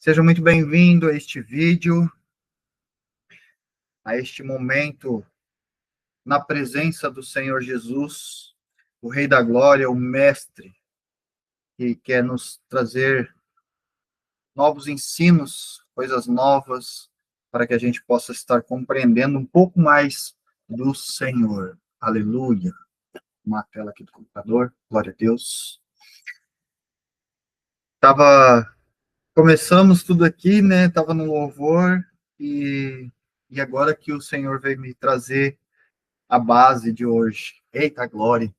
Seja muito bem-vindo a este vídeo, a este momento na presença do Senhor Jesus, o Rei da Glória, o Mestre, que quer nos trazer novos ensinos, coisas novas, para que a gente possa estar compreendendo um pouco mais do Senhor. Aleluia. Uma tela aqui do computador, glória a Deus. Começamos tudo aqui, né? Tava no louvor e agora que o Senhor veio me trazer a base de hoje. Eita glória!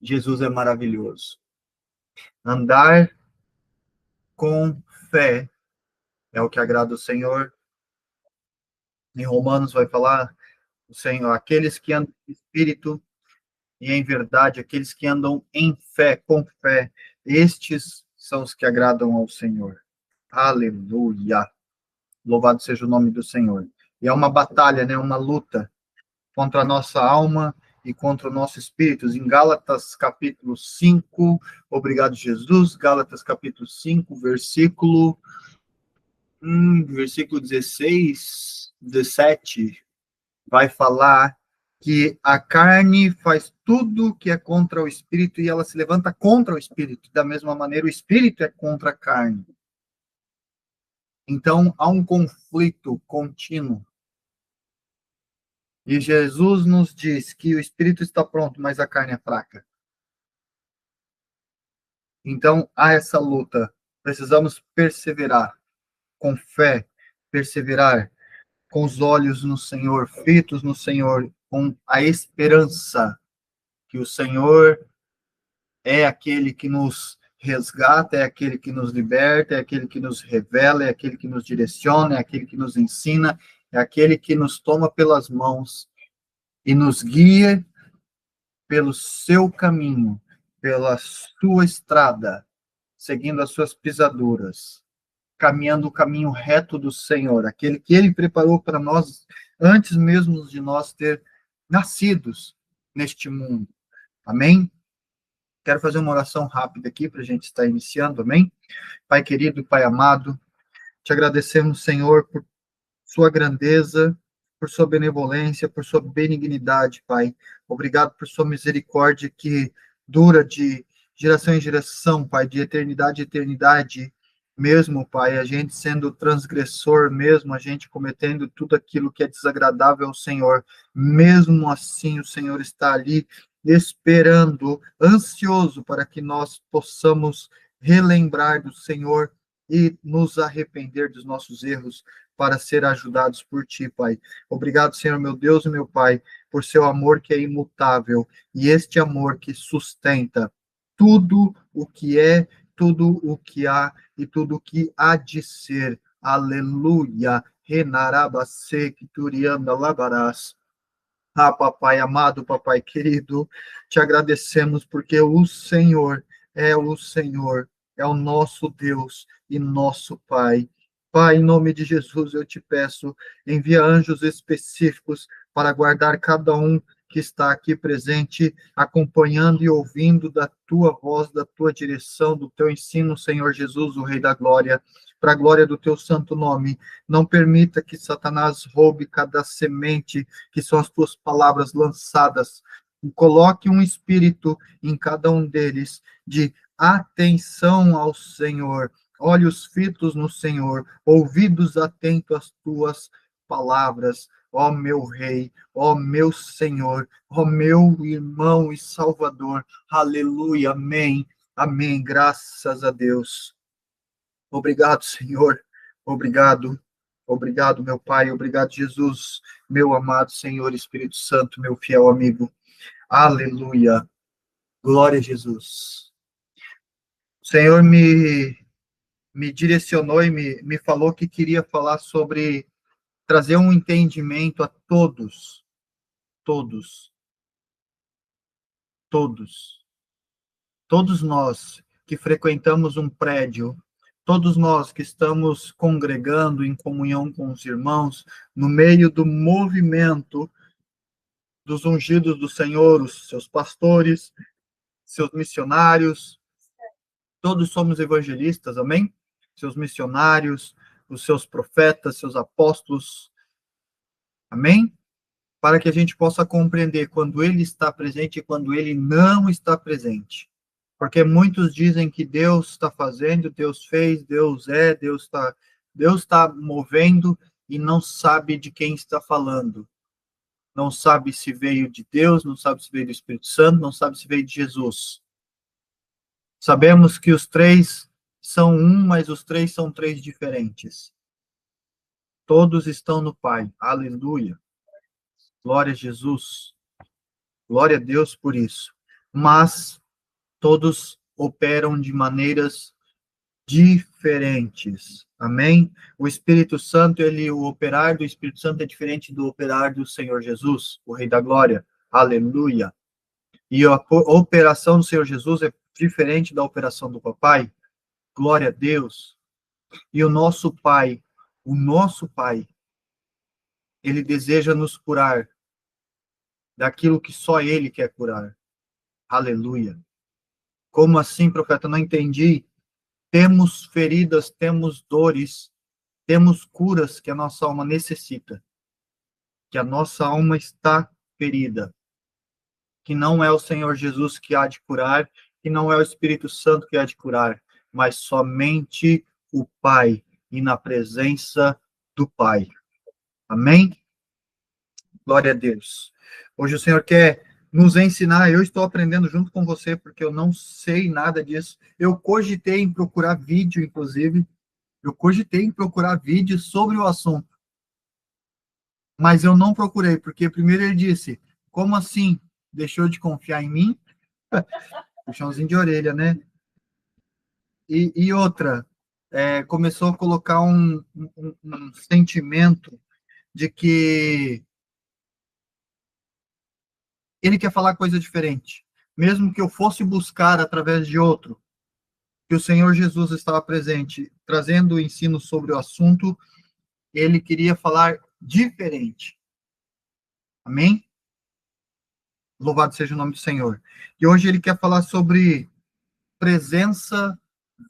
Jesus é maravilhoso. Andar com fé é o que agrada o Senhor. Em Romanos vai falar o Senhor, aqueles que andam em espírito e em verdade, aqueles que andam em fé, com fé, estes são os que agradam ao Senhor. Aleluia! Louvado seja o nome do Senhor. E é uma batalha, né? Uma luta contra a nossa alma e contra o nosso espírito. Em Gálatas capítulo 5, obrigado Jesus, Gálatas capítulo 5, versículo 16, 17, vai falar que a carne faz tudo que é contra o espírito e ela se levanta contra o espírito. Da mesma maneira, o espírito é contra a carne. Então, há um conflito contínuo. E Jesus nos diz que o espírito está pronto, mas a carne é fraca. Então, há essa luta. Precisamos perseverar com fé, perseverar com os olhos no Senhor, fitos no Senhor, com a esperança que o Senhor é aquele que nos resgata, é aquele que nos liberta, é aquele que nos revela, é aquele que nos direciona, é aquele que nos ensina, é aquele que nos toma pelas mãos e nos guia pelo seu caminho, pela sua estrada, seguindo as suas pisaduras, caminhando o caminho reto do Senhor, aquele que ele preparou para nós antes mesmo de nós ter nascidos neste mundo. Amém? Quero fazer uma oração rápida aqui para a gente estar iniciando, amém? Pai querido, Pai amado, te agradecemos, Senhor, por sua grandeza, por sua benevolência, por sua benignidade, Pai. Obrigado por sua misericórdia que dura de geração em geração, Pai, de eternidade em eternidade, mesmo, Pai, a gente sendo transgressor, mesmo a gente cometendo tudo aquilo que é desagradável ao Senhor, mesmo assim o Senhor está ali esperando, ansioso para que nós possamos relembrar do Senhor e nos arrepender dos nossos erros para ser ajudados por ti, Pai. Obrigado, Senhor, meu Deus e meu Pai, por seu amor que é imutável e este amor que sustenta tudo o que é, tudo o que há e tudo o que há de ser. Aleluia. Renarabase, Kiturianda Labarás. Ah, papai amado, papai querido, te agradecemos porque o Senhor, é o nosso Deus e nosso Pai. Pai, em nome de Jesus, eu te peço, envia anjos específicos para guardar cada um que está aqui presente, acompanhando e ouvindo da tua voz, da tua direção, do teu ensino, Senhor Jesus, o Rei da Glória, para a glória do teu santo nome. Não permita que Satanás roube cada semente que são as tuas palavras lançadas. Coloque um espírito em cada um deles de atenção ao Senhor, olhos fitos no Senhor, ouvidos atentos às tuas palavras, ó meu Rei, ó meu Senhor, ó meu irmão e Salvador. Aleluia, amém, amém, graças a Deus. Obrigado, Senhor, obrigado. Obrigado, meu Pai. Obrigado, Jesus, meu amado Senhor Espírito Santo, meu fiel amigo. Aleluia. Glória a Jesus. O Senhor me direcionou e me falou que queria falar sobre trazer um entendimento a todos, todos, todos, todos nós que frequentamos um prédio, todos nós que estamos congregando em comunhão com os irmãos, no meio do movimento dos ungidos do Senhor, os seus pastores, seus missionários, todos somos evangelistas, amém? seus missionários, os seus profetas, seus apóstolos. Amém? Para que a gente possa compreender quando ele está presente e quando ele não está presente. Porque muitos dizem que Deus está fazendo, Deus fez, Deus é, Deus está movendo e não sabe de quem está falando. Não sabe se veio de Deus, não sabe se veio do Espírito Santo, não sabe se veio de Jesus. Sabemos que os três são um, mas os três são três diferentes. Todos estão no Pai. Aleluia. Glória a Jesus. Glória a Deus por isso. Mas todos operam de maneiras diferentes. Amém? O Espírito Santo, o operar do Espírito Santo é diferente do operar do Senhor Jesus, o Rei da Glória. Aleluia. E a operação do Senhor Jesus é diferente da operação do Papai. Glória a Deus. E o nosso Pai, ele deseja nos curar daquilo que só ele quer curar. Aleluia. Como assim, profeta? Não entendi. Temos feridas, temos dores, temos curas que a nossa alma necessita. Que a nossa alma está ferida. Que não é o Senhor Jesus que há de curar, que não é o Espírito Santo que há de curar, mas somente o Pai e na presença do Pai. Amém? Glória a Deus. Hoje o Senhor quer nos ensinar, eu estou aprendendo junto com você, porque eu não sei nada disso. Eu cogitei em procurar vídeo, inclusive, sobre o assunto. Mas eu não procurei, porque primeiro ele disse, como assim? Deixou de confiar em mim? Puxãozinho de orelha, né? E outra, começou a colocar um sentimento de que ele quer falar coisa diferente. Mesmo que eu fosse buscar através de outro, que o Senhor Jesus estava presente, trazendo o ensino sobre o assunto, ele queria falar diferente. Amém? Louvado seja o nome do Senhor. E hoje ele quer falar sobre presença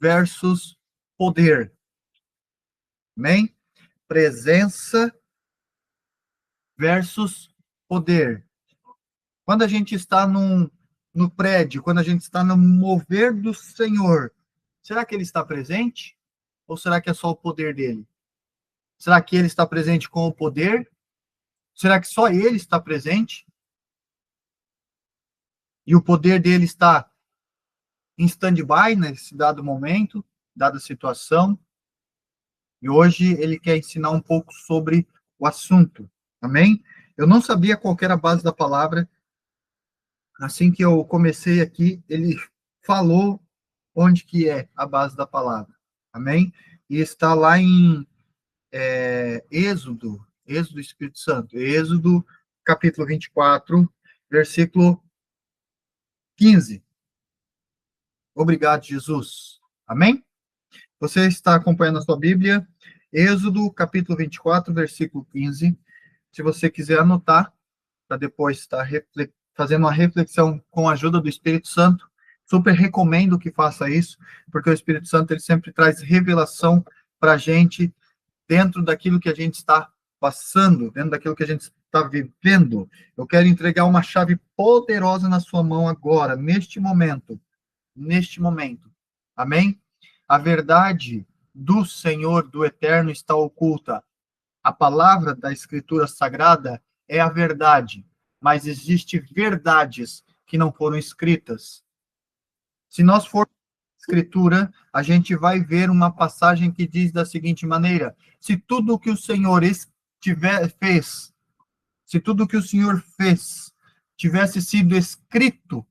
versus poder. Amém? Presença versus poder. Quando a gente está no prédio, quando a gente está no mover do Senhor, será que ele está presente? Ou será que é só o poder dele? Será que ele está presente com o poder? Será que só ele está presente? E o poder dele está em stand-by nesse dado momento, dada situação? E hoje ele quer ensinar um pouco sobre o assunto. Amém? Eu não sabia qual era a base da palavra. Assim que eu comecei aqui, ele falou onde que é a base da palavra. Amém? E está lá em Êxodo Espírito Santo, Êxodo, capítulo 24, versículo 15. Obrigado, Jesus. Amém? Você está acompanhando a sua Bíblia, Êxodo, capítulo 24, versículo 15. Se você quiser anotar, para depois estar fazendo uma reflexão com a ajuda do Espírito Santo, super recomendo que faça isso, porque o Espírito Santo ele sempre traz revelação para a gente dentro daquilo que a gente está passando, dentro daquilo que a gente está vivendo. Eu quero entregar uma chave poderosa na sua mão agora, neste momento. Amém? A verdade do Senhor, do Eterno, está oculta. A palavra da Escritura Sagrada é a verdade, mas existem verdades que não foram escritas. Se nós formos à Escritura, a gente vai ver uma passagem que diz da seguinte maneira: se tudo o que o Senhor fez, se tudo o que o Senhor fez tivesse sido escrito,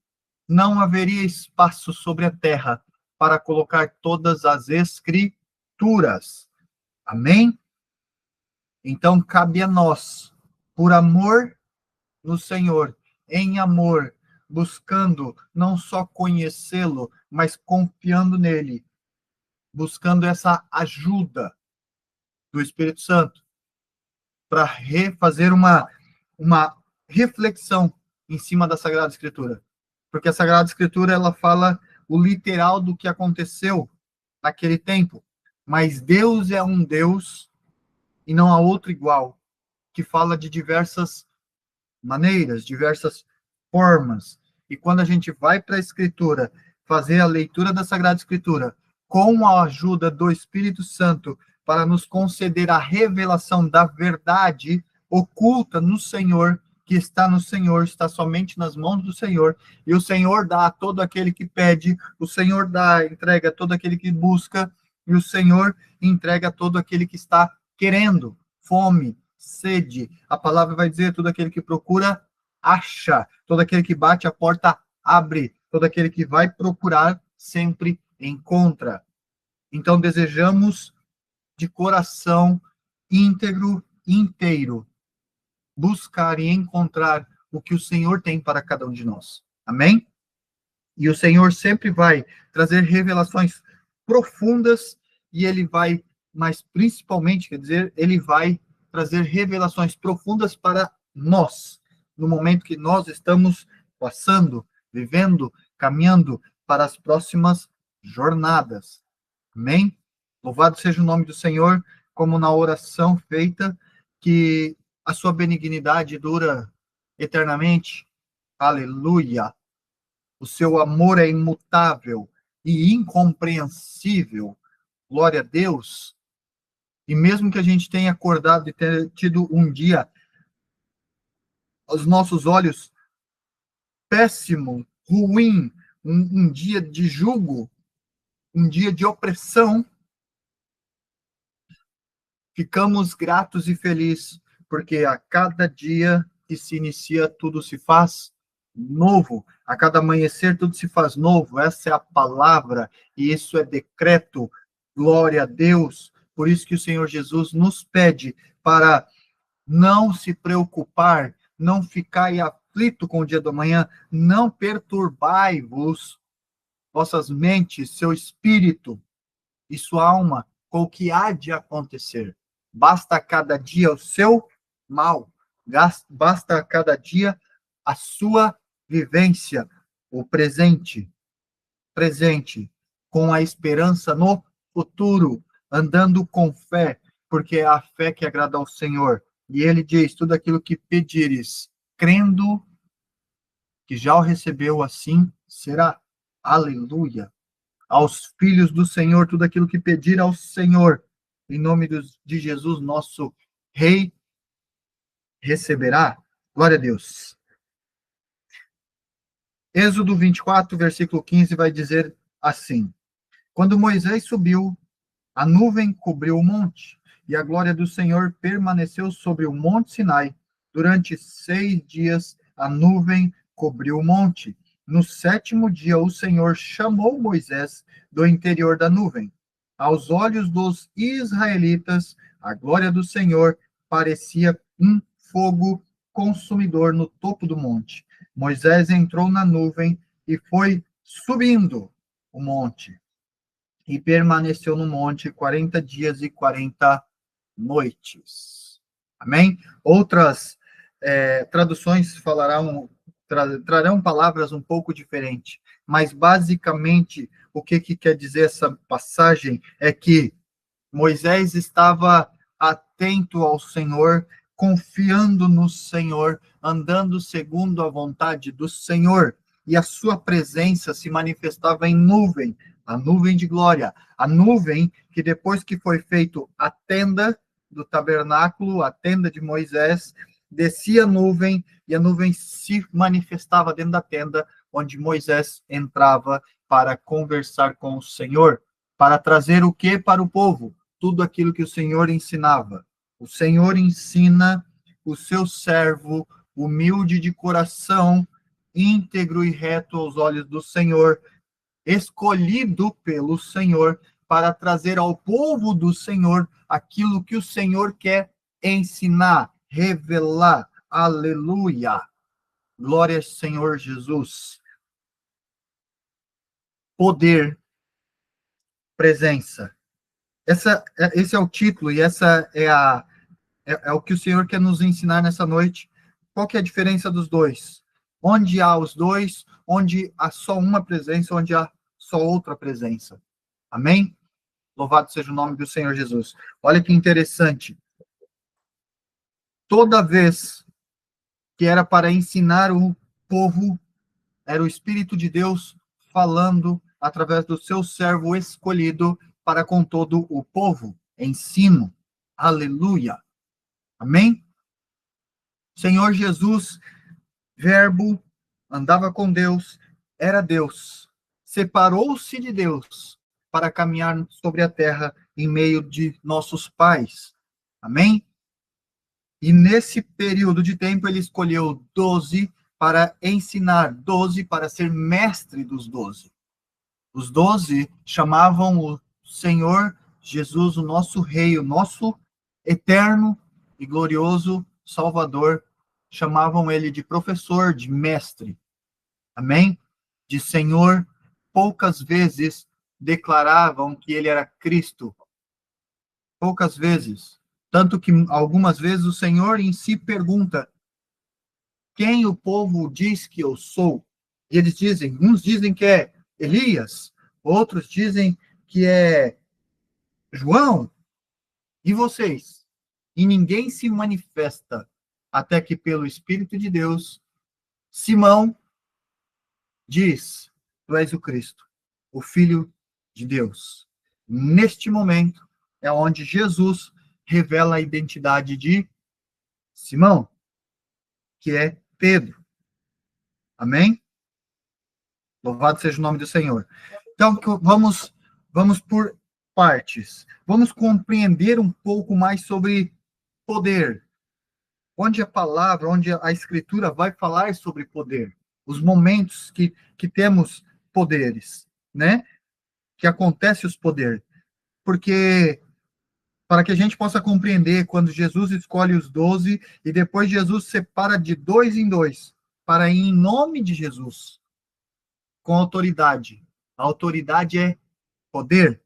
não haveria espaço sobre a terra para colocar todas as Escrituras. Amém? Então, cabe a nós, por amor no Senhor, em amor, buscando não só conhecê-lo, mas confiando nele, buscando essa ajuda do Espírito Santo para fazer uma reflexão em cima da Sagrada Escritura. Porque a Sagrada Escritura, ela fala o literal do que aconteceu naquele tempo. Mas Deus é um Deus e não há outro igual, que fala de diversas maneiras, diversas formas. E quando a gente vai para a Escritura, fazer a leitura da Sagrada Escritura, com a ajuda do Espírito Santo, para nos conceder a revelação da verdade oculta no Senhor, que está no Senhor, está somente nas mãos do Senhor, e o Senhor dá a todo aquele que pede, o Senhor dá, entrega a todo aquele que busca, e o Senhor entrega a todo aquele que está querendo, fome, sede. A palavra vai dizer: todo aquele que procura, acha. Todo aquele que bate, a porta abre. Todo aquele que vai procurar, sempre encontra. Então, desejamos de coração íntegro, inteiro, buscar e encontrar o que o Senhor tem para cada um de nós. Amém? E o Senhor sempre vai trazer revelações profundas, e ele vai, mas principalmente, quer dizer, ele vai trazer revelações profundas para nós, no momento que nós estamos passando, vivendo, caminhando para as próximas jornadas. Amém? Louvado seja o nome do Senhor, como na oração feita, que a sua benignidade dura eternamente. Aleluia! O seu amor é imutável e incompreensível. Glória a Deus. E mesmo que a gente tenha acordado e tenha tido um dia, aos nossos olhos, péssimo, ruim, um dia de jugo, um dia de opressão, ficamos gratos e felizes, porque a cada dia que se inicia, tudo se faz novo. A cada amanhecer, tudo se faz novo. Essa é a palavra, e isso é decreto. Glória a Deus. Por isso que o Senhor Jesus nos pede para não se preocupar, não ficar aflito com o dia do amanhã, não perturbai-vos vossas mentes, seu espírito e sua alma com o que há de acontecer. Basta a cada dia o seu mal, basta a cada dia a sua vivência, o presente, com a esperança no futuro, andando com fé, porque é a fé que agrada ao Senhor. E ele diz: tudo aquilo que pedires, crendo que já o recebeu, assim será. Aleluia. Aos filhos do Senhor, tudo aquilo que pedir ao Senhor, em nome de Jesus, nosso Rei, receberá. Glória a Deus. Êxodo 24, versículo 15, vai dizer assim: quando Moisés subiu, a nuvem cobriu o monte, e a glória do Senhor permaneceu sobre o monte Sinai. Durante 6 dias, a nuvem cobriu o monte. No 7º dia, o Senhor chamou Moisés do interior da nuvem. Aos olhos dos israelitas, a glória do Senhor parecia um fogo consumidor no topo do monte. Moisés entrou na nuvem e foi subindo o monte, e permaneceu no monte 40 dias e 40 noites. Amém? Outras traduções trarão palavras um pouco diferentes, mas basicamente o que quer dizer essa passagem é que Moisés estava atento ao Senhor, confiando no Senhor, andando segundo a vontade do Senhor, e a sua presença se manifestava em nuvem, a nuvem de glória, a nuvem que depois que foi feito a tenda do tabernáculo, a tenda de Moisés, descia a nuvem, e a nuvem se manifestava dentro da tenda, onde Moisés entrava para conversar com o Senhor, para trazer o que para o povo? Tudo aquilo que o Senhor ensinava. O Senhor ensina o seu servo, humilde de coração, íntegro e reto aos olhos do Senhor, escolhido pelo Senhor, para trazer ao povo do Senhor aquilo que o Senhor quer ensinar, revelar. Aleluia! Glória ao Senhor Jesus. Poder, presença. Esse é o título, e essa é o que o Senhor quer nos ensinar nessa noite. Qual que é a diferença dos dois? Onde há os dois, onde há só uma presença, onde há só outra presença. Amém? Louvado seja o nome do Senhor Jesus. Olha que interessante. Toda vez que era para ensinar o povo, era o Espírito de Deus falando através do seu servo escolhido para com todo o povo. Ensino. Aleluia. Amém? Senhor Jesus, Verbo, andava com Deus, era Deus. Separou-se de Deus para caminhar sobre a terra em meio de nossos pais. Amém? E nesse período de tempo ele escolheu 12 para ensinar, 12 para ser mestre dos 12. Os 12 chamavam o Senhor Jesus, o nosso Rei, o nosso eterno e glorioso Salvador, chamavam ele de professor, de mestre. Amém? De Senhor. Poucas vezes declaravam que ele era Cristo. Poucas vezes. Tanto que algumas vezes o Senhor em si pergunta: quem o povo diz que eu sou? E eles dizem, uns dizem que é Elias, outros dizem que é João. E vocês? E ninguém se manifesta até que pelo Espírito de Deus, Simão diz: tu és o Cristo, o Filho de Deus. Neste momento é onde Jesus revela a identidade de Simão, que é Pedro. Amém? Louvado seja o nome do Senhor. Então, vamos por partes. Vamos compreender um pouco mais sobre poder. Onde a palavra, onde a Escritura vai falar sobre poder. Os momentos que temos poderes, né? Que acontece os poderes. Porque, para que a gente possa compreender, quando Jesus escolhe os 12, e depois Jesus separa de 2 em 2, para ir em nome de Jesus, com autoridade. A autoridade é poder.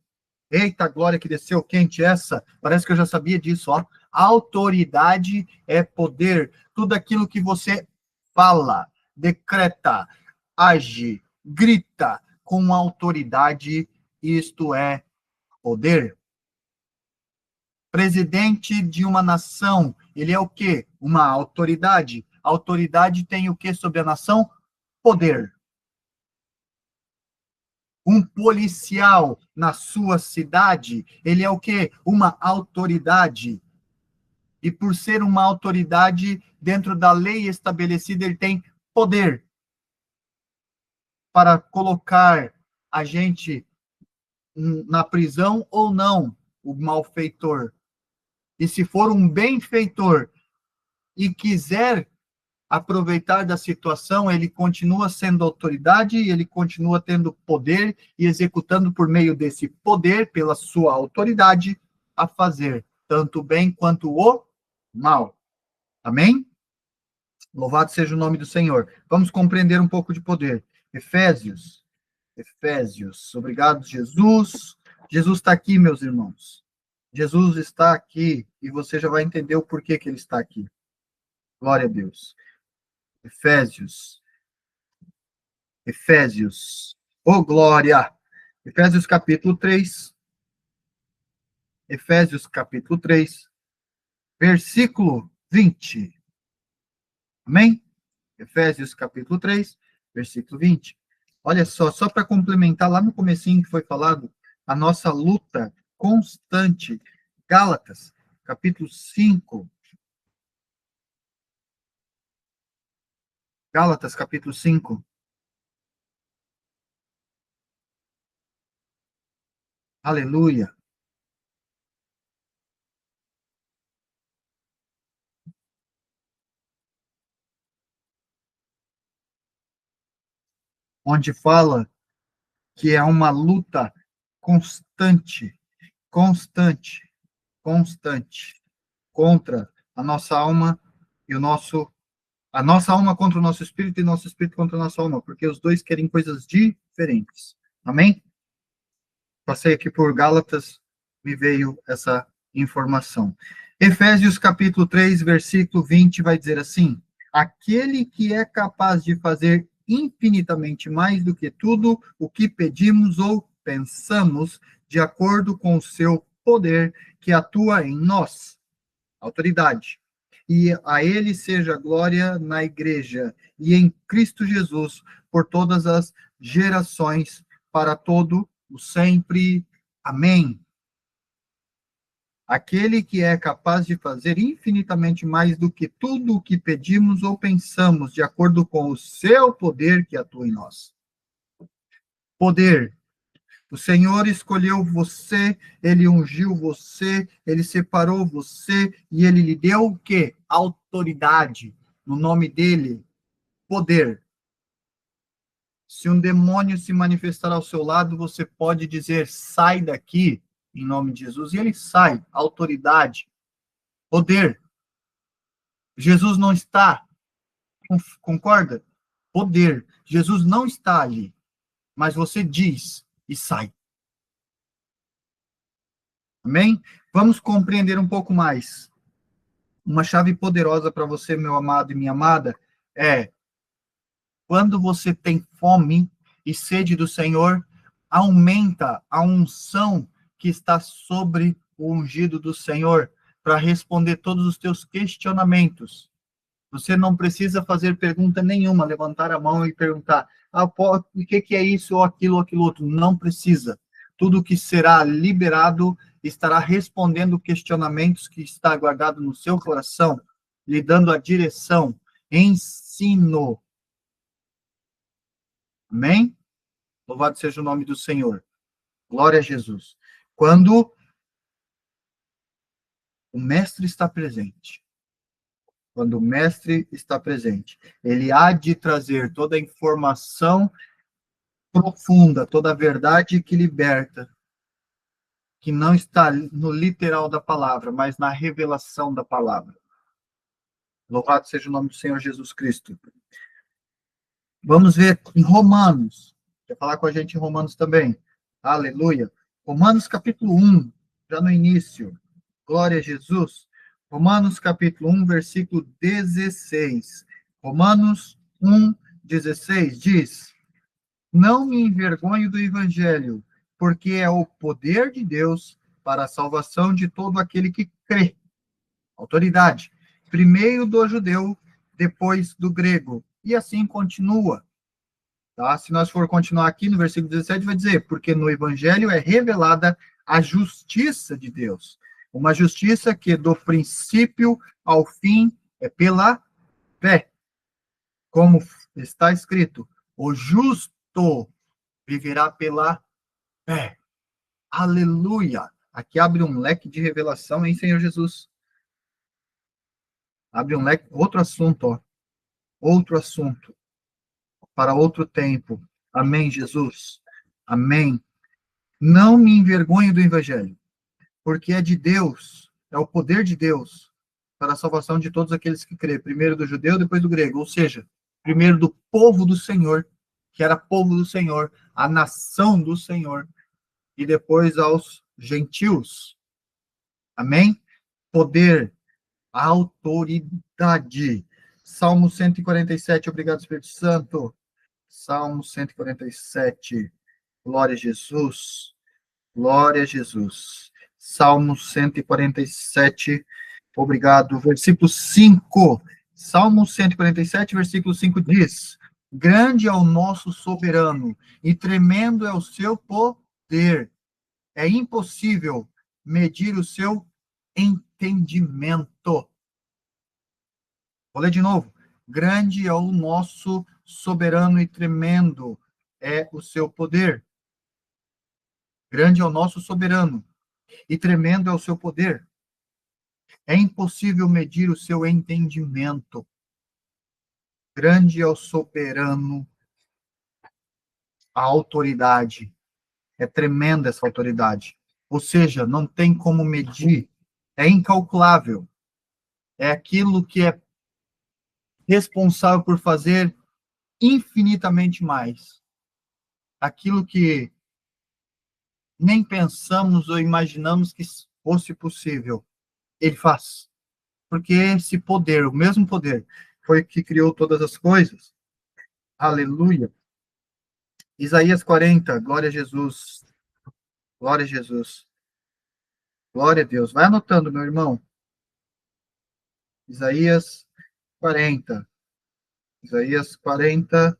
Eita, glória que desceu quente essa. Parece que eu já sabia disso, ó. Autoridade é poder. Tudo aquilo que você fala, decreta, age, grita com autoridade, isto é poder. Presidente de uma nação, ele é o quê? Uma autoridade. A autoridade tem o quê sobre a nação? Poder. Um policial na sua cidade, ele é o quê? Uma autoridade. E por ser uma autoridade, dentro da lei estabelecida, ele tem poder para colocar a gente na prisão ou não, o malfeitor. E se for um benfeitor e quiser aproveitar da situação, ele continua sendo autoridade, ele continua tendo poder e executando por meio desse poder, pela sua autoridade, a fazer tanto o bem quanto o mal. Amém? Louvado seja o nome do Senhor. Vamos compreender um pouco de poder. Efésios. Obrigado, Jesus. Jesus está aqui, meus irmãos. Jesus está aqui e você já vai entender o porquê que ele está aqui. Glória a Deus. Efésios. Oh, glória! Efésios capítulo 3. Efésios capítulo 3, versículo 20. Amém? Efésios capítulo 3, versículo 20. Olha só para complementar lá no comecinho que foi falado, a nossa luta constante. Gálatas, capítulo 5. Gálatas, capítulo 5. Aleluia. Onde fala que é uma luta constante contra a nossa alma e a nossa alma contra o nosso espírito e nosso espírito contra a nossa alma, porque os dois querem coisas diferentes. Amém? Passei aqui por Gálatas, me veio essa informação. Efésios capítulo 3, versículo 20 vai dizer assim: aquele que é capaz de fazer infinitamente mais do que tudo o que pedimos ou pensamos, de acordo com o seu poder que atua em nós. Autoridade. E a ele seja glória na igreja e em Cristo Jesus por todas as gerações, para todo o sempre. Amém. Aquele que é capaz de fazer infinitamente mais do que tudo o que pedimos ou pensamos, de acordo com o seu poder que atua em nós. Poder. O Senhor escolheu você, Ele ungiu você, Ele separou você e Ele lhe deu o quê? Autoridade. No nome dEle, poder. Se um demônio se manifestar ao seu lado, você pode dizer, sai daqui, em nome de Jesus, e ele sai. Autoridade. Poder. Jesus não está, concorda? Poder. Jesus não está ali, mas você diz e sai. Amém? Vamos compreender um pouco mais. Uma chave poderosa para você, meu amado e minha amada, é quando você tem fome e sede do Senhor, aumenta a unção que está sobre o ungido do Senhor para responder todos os teus questionamentos. Você não precisa fazer pergunta nenhuma, levantar a mão e perguntar, o que é isso ou aquilo outro. Não precisa. Tudo que será liberado estará respondendo questionamentos que está guardado no seu coração, lhe dando a direção, ensino. Amém? Louvado seja o nome do Senhor. Glória a Jesus. Quando o mestre está presente, quando o mestre está presente, ele há de trazer toda a informação profunda, toda a verdade que liberta, que não está no literal da palavra, mas na revelação da palavra. Louvado seja o nome do Senhor Jesus Cristo. Vamos ver em Romanos. Quer falar com a gente em Romanos também? Aleluia. Romanos capítulo 1, já no início. Glória a Jesus. Romanos capítulo 1, versículo 16. Romanos 1, 16 diz: não me envergonho do evangelho, porque é o poder de Deus para a salvação de todo aquele que crê. Autoridade. Primeiro do judeu, depois do grego. E assim continua. Tá? Se nós for continuar aqui no versículo 17, vai dizer, porque no evangelho é revelada a justiça de Deus. Uma justiça que do princípio ao fim é pela fé. Como está escrito, o justo viverá pela fé. Aleluia! Aqui abre um leque de revelação, hein, Senhor Jesus? Abre um leque, outro assunto, ó. Outro assunto. Para outro tempo. Amém, Jesus? Amém. Não me envergonho do evangelho, porque é de Deus, é o poder de Deus para a salvação de todos aqueles que crê, primeiro do judeu, depois do grego, ou seja, primeiro do povo do Senhor, que era povo do Senhor, a nação do Senhor, e depois aos gentios. Amém? Poder, autoridade. Salmo 147, obrigado, Espírito Santo. Salmo 147, glória a Jesus. Glória a Jesus. Salmo 147, obrigado. Versículo 5. Salmo 147, versículo 5 diz: grande é o nosso soberano e tremendo é o seu poder. É impossível medir o seu entendimento. Vou ler de novo. Grande é o nosso soberano e tremendo é o seu poder. Grande é o nosso soberano e tremendo é o seu poder. É impossível medir o seu entendimento. Grande é o soberano, a autoridade. É tremenda essa autoridade. Ou seja, não tem como medir. É incalculável. É aquilo que é responsável por fazer infinitamente mais. Aquilo que nem pensamos ou imaginamos que fosse possível. Ele faz. Porque esse poder, o mesmo poder, foi que criou todas as coisas. Aleluia. Isaías 40, glória a Jesus. Glória a Jesus. Glória a Deus. Vai anotando, meu irmão. Isaías 40. Isaías 40,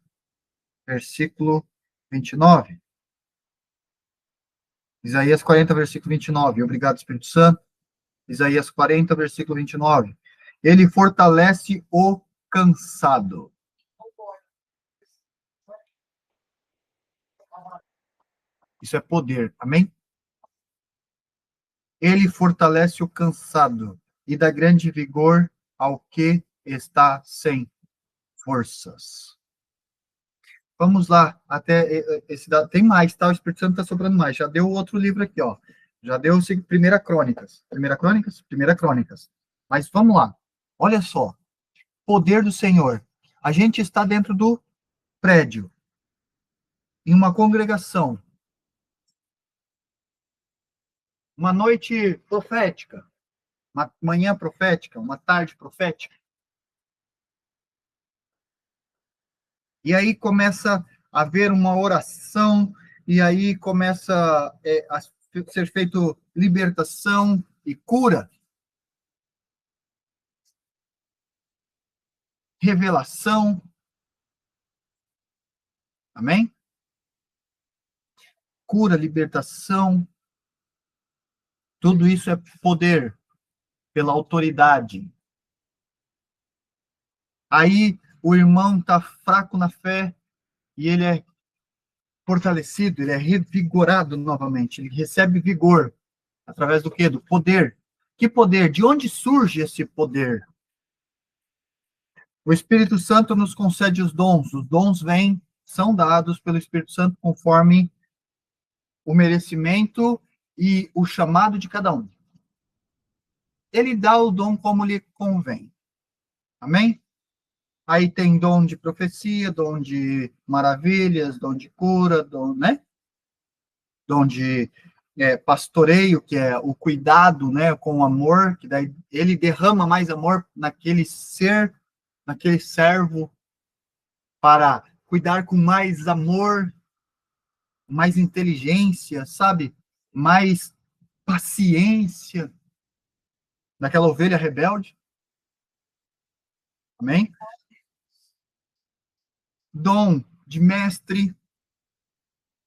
versículo 29. Isaías 40, versículo 29. Obrigado, Espírito Santo. Isaías 40, versículo 29. Ele fortalece o cansado. Isso é poder, amém? Ele fortalece o cansado e dá grande vigor ao que está sem forças. Vamos lá, até esse dado. Tem mais, tá? O Espírito Santo está sobrando mais. Já deu outro livro aqui, ó. Já deu Primeira Crônicas. Primeira Crônicas? Primeira Crônicas. Mas vamos lá. Olha só. Poder do Senhor. A gente está dentro do prédio, em uma congregação. Uma noite profética. Uma manhã profética. Uma tarde profética. E aí começa a haver uma oração, e aí começa a ser feito libertação e cura. Revelação. Amém? Cura, libertação. Tudo isso é poder pela autoridade. Aí o irmão está fraco na fé e ele é fortalecido, ele é revigorado novamente, ele recebe vigor através do quê? Do poder. Que poder? De onde surge esse poder? O Espírito Santo nos concede os dons. Os dons são dados pelo Espírito Santo conforme o merecimento e o chamado de cada um. Ele dá o dom como lhe convém. Amém? Aí tem dom de profecia, dom de maravilhas, dom de cura, dom, né? Dom de pastoreio, que é o cuidado, né, com o amor, que daí ele derrama mais amor naquele ser, naquele servo, para cuidar com mais amor, mais inteligência, sabe? Mais paciência naquela ovelha rebelde. Amém? Dom de mestre,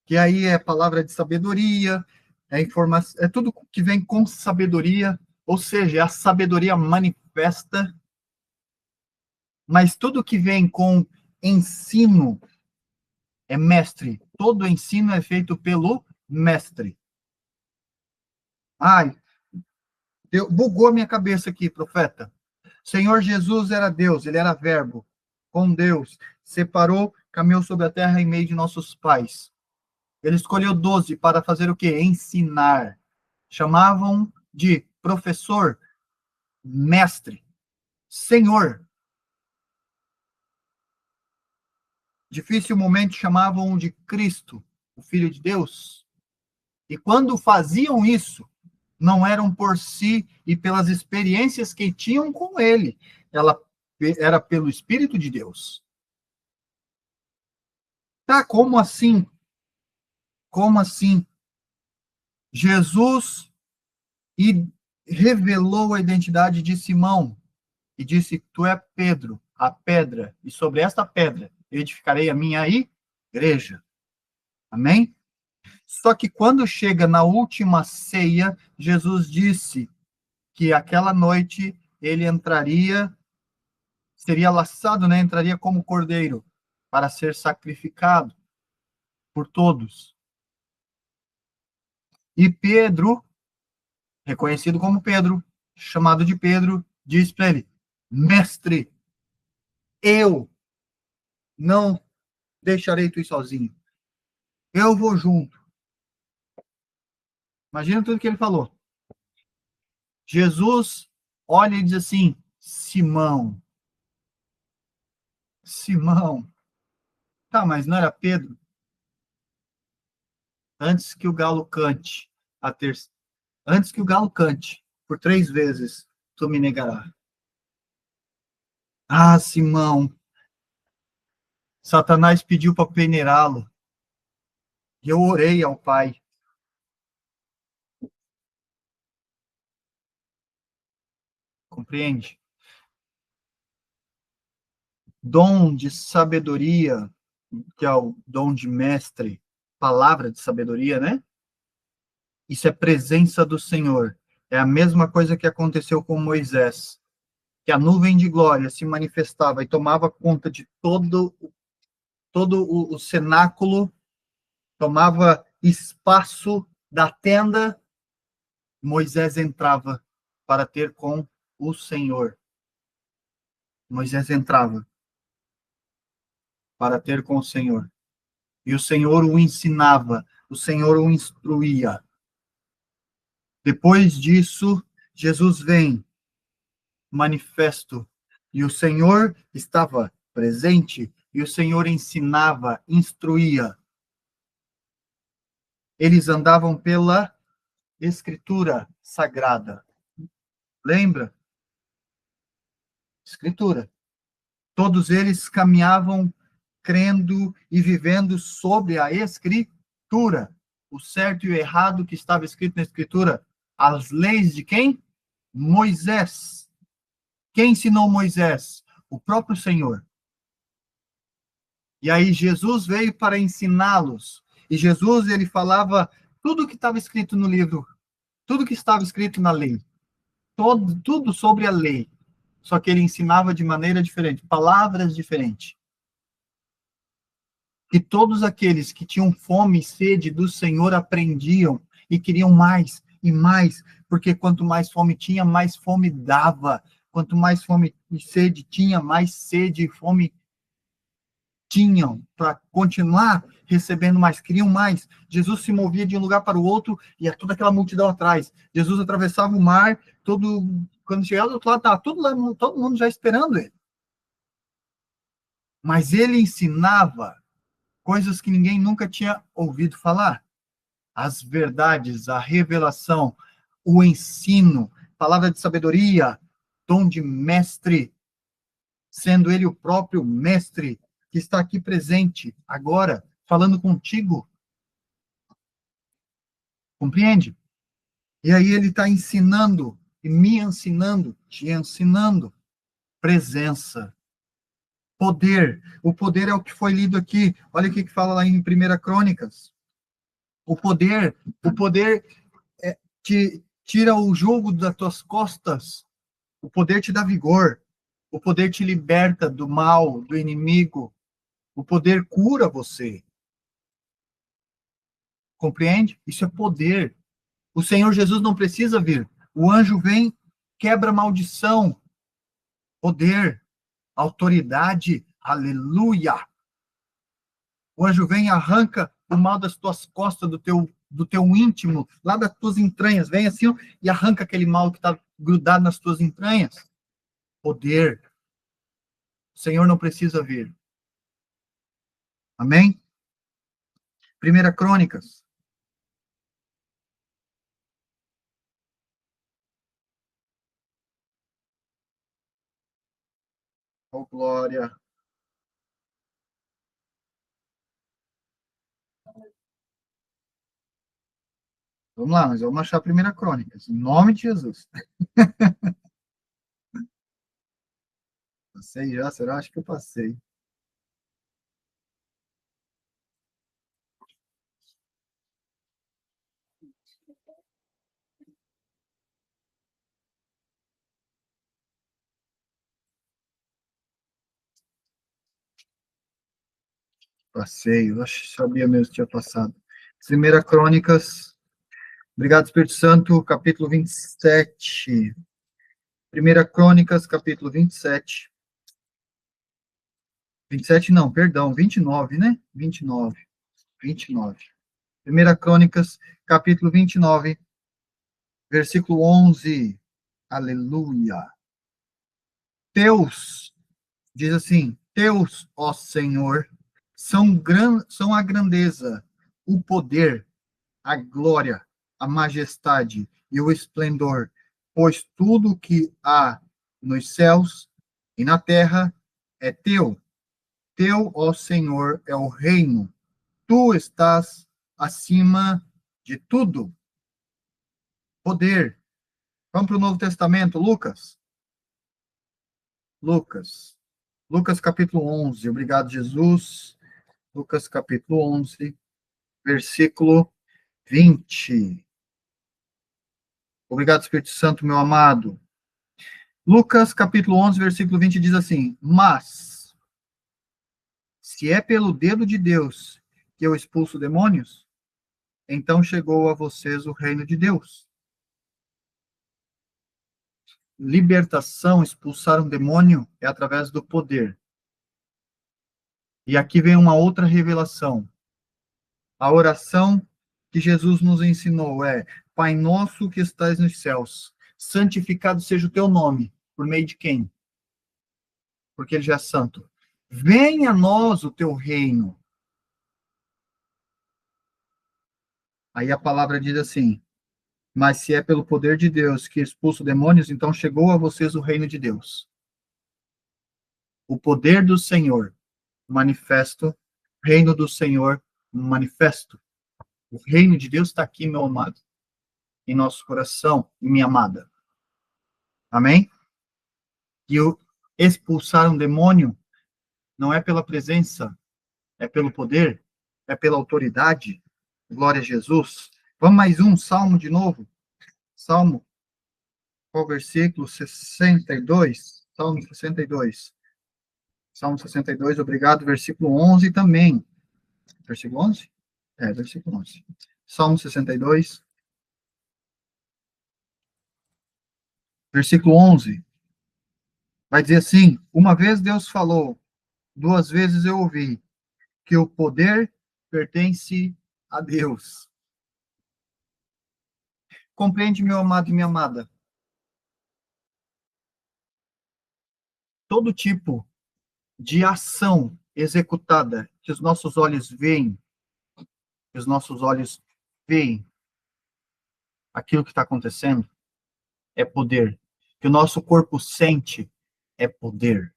que aí é palavra de sabedoria, é informação, é tudo que vem com sabedoria, ou seja, é a sabedoria manifesta, mas tudo que vem com ensino é mestre. Todo ensino é feito pelo mestre. Ai, bugou a minha cabeça aqui, profeta. Senhor Jesus era Deus, ele era verbo, com Deus, separou, caminhou sobre a terra em meio de nossos pais. Ele escolheu 12 para fazer o quê? Ensinar. Chamavam de professor, mestre, senhor. Dificilmente chamavam de Cristo, o Filho de Deus. E quando faziam isso, não eram por si e pelas experiências que tinham com ele. Ela era pelo Espírito de Deus. Tá, como assim? Como assim? Jesus revelou a identidade de Simão e disse: Tu é Pedro, a pedra, e sobre esta pedra edificarei a minha igreja. Amém? Só que quando chega na última ceia, Jesus disse que aquela noite ele entraria, seria laçado, né? Entraria como cordeiro para ser sacrificado por todos. E Pedro, reconhecido como Pedro, chamado de Pedro, diz para ele: Mestre, eu não deixarei tu ir sozinho. Eu vou junto. Imagina tudo que ele falou. Jesus olha e diz assim: Simão. Simão. Tá, mas não era Pedro? Antes que o galo cante, antes que o galo cante, por 3 vezes, tu me negarás. Ah, Simão. Satanás pediu para peneirá-lo. E eu orei ao Pai. Compreende? Dom de sabedoria, que é o dom de mestre, palavra de sabedoria, né? Isso é presença do Senhor. É a mesma coisa que aconteceu com Moisés, que a nuvem de glória se manifestava e tomava conta de todo o cenáculo, tomava espaço da tenda. Moisés entrava para ter com o Senhor. Moisés entrava para ter com o Senhor. E o Senhor o ensinava, o Senhor o instruía. Depois disso, Jesus vem manifesto, e o Senhor estava presente, e o Senhor ensinava, instruía. Eles andavam pela Escritura Sagrada. Lembra? Escritura. Todos eles caminhavam crendo e vivendo sobre a Escritura. O certo e o errado que estava escrito na Escritura. As leis de quem? Moisés. Quem ensinou Moisés? O próprio Senhor. E aí Jesus veio para ensiná-los. E Jesus, ele falava tudo que estava escrito no livro, tudo que estava escrito na lei, tudo sobre a lei. Só que ele ensinava de maneira diferente, palavras diferentes. E todos aqueles que tinham fome e sede do Senhor aprendiam e queriam mais e mais, porque quanto mais fome tinha, mais fome dava. Quanto mais fome e sede tinha, mais sede e fome tinham para continuar recebendo mais, queriam mais. Jesus se movia de um lugar para o outro e ia toda aquela multidão atrás. Jesus atravessava o mar, quando chegava do outro lado, estava todo mundo já esperando ele. Mas ele ensinava coisas que ninguém nunca tinha ouvido falar. As verdades, a revelação, o ensino, palavra de sabedoria, dom de mestre, sendo ele o próprio mestre que está aqui presente agora, falando contigo. Compreende? E aí ele está ensinando, e me ensinando, te ensinando. Presença. Poder. O poder é o que foi lido aqui. Olha o que fala lá em 1 Crônicas. O poder te tira o jugo das tuas costas. O poder te dá vigor. O poder te liberta do mal, do inimigo. O poder cura você. Compreende? Isso é poder. O Senhor Jesus não precisa vir. O anjo vem, quebra a maldição. Poder, autoridade, aleluia. O anjo vem e arranca o mal das tuas costas, do teu íntimo, lá das tuas entranhas. Vem assim ó, e arranca aquele mal que está grudado nas tuas entranhas. Poder. O Senhor não precisa vir. Amém? 1 Crônicas. Oh, glória. Vamos lá, mas vamos achar 1 Crônicas. Em nome de Jesus. Passei já, será? Acho que eu passei. Passei, eu acho que sabia mesmo que tinha passado. 1 Crônicas. Obrigado, Espírito Santo, capítulo 27. 1 Crônicas, capítulo 27. 27 não, perdão, 29, né? 29. 29. 1 Crônicas, capítulo 29, versículo 11. Aleluia. Teus, diz assim, Teus, ó Senhor, são a grandeza, o poder, a glória, a majestade e o esplendor, pois tudo que há nos céus e na terra é teu. Teu, ó Senhor, é o reino. Tu estás acima de tudo. Poder. Vamos para o Novo Testamento, Lucas. Lucas. Lucas capítulo 11. Obrigado, Jesus. Lucas capítulo 11, versículo 20. Obrigado, Espírito Santo, meu amado. Lucas capítulo 11, versículo 20 diz assim: Mas, se é pelo dedo de Deus que eu expulso demônios, então chegou a vocês o reino de Deus. Libertação, expulsar um demônio é através do poder. E aqui vem uma outra revelação. A oração que Jesus nos ensinou é: Pai nosso que estás nos céus, santificado seja o teu nome. Por meio de quem? Porque ele já é santo. Venha a nós o teu reino. Aí a palavra diz assim: Mas se é pelo poder de Deus que expulsa demônios, então chegou a vocês o reino de Deus. O poder do Senhor manifesto, reino do Senhor manifesto. O reino de Deus está aqui, meu amado, em nosso coração, minha amada. Amém? E o expulsar um demônio não é pela presença, é pelo poder, é pela autoridade. Glória a Jesus. Vamos mais um salmo de novo. Salmo, qual versículo? 62. Salmo 62. Salmo 62, obrigado. Versículo 11 também. Versículo 11? É, versículo 11. Salmo 62, versículo 11. Vai dizer assim: Uma vez Deus falou, duas vezes eu ouvi, que o poder pertence a Deus. Compreende, meu amado e minha amada? Todo tipo de ação executada que os nossos olhos veem, que os nossos olhos veem aquilo que está acontecendo, é poder. Que o nosso corpo sente, é poder.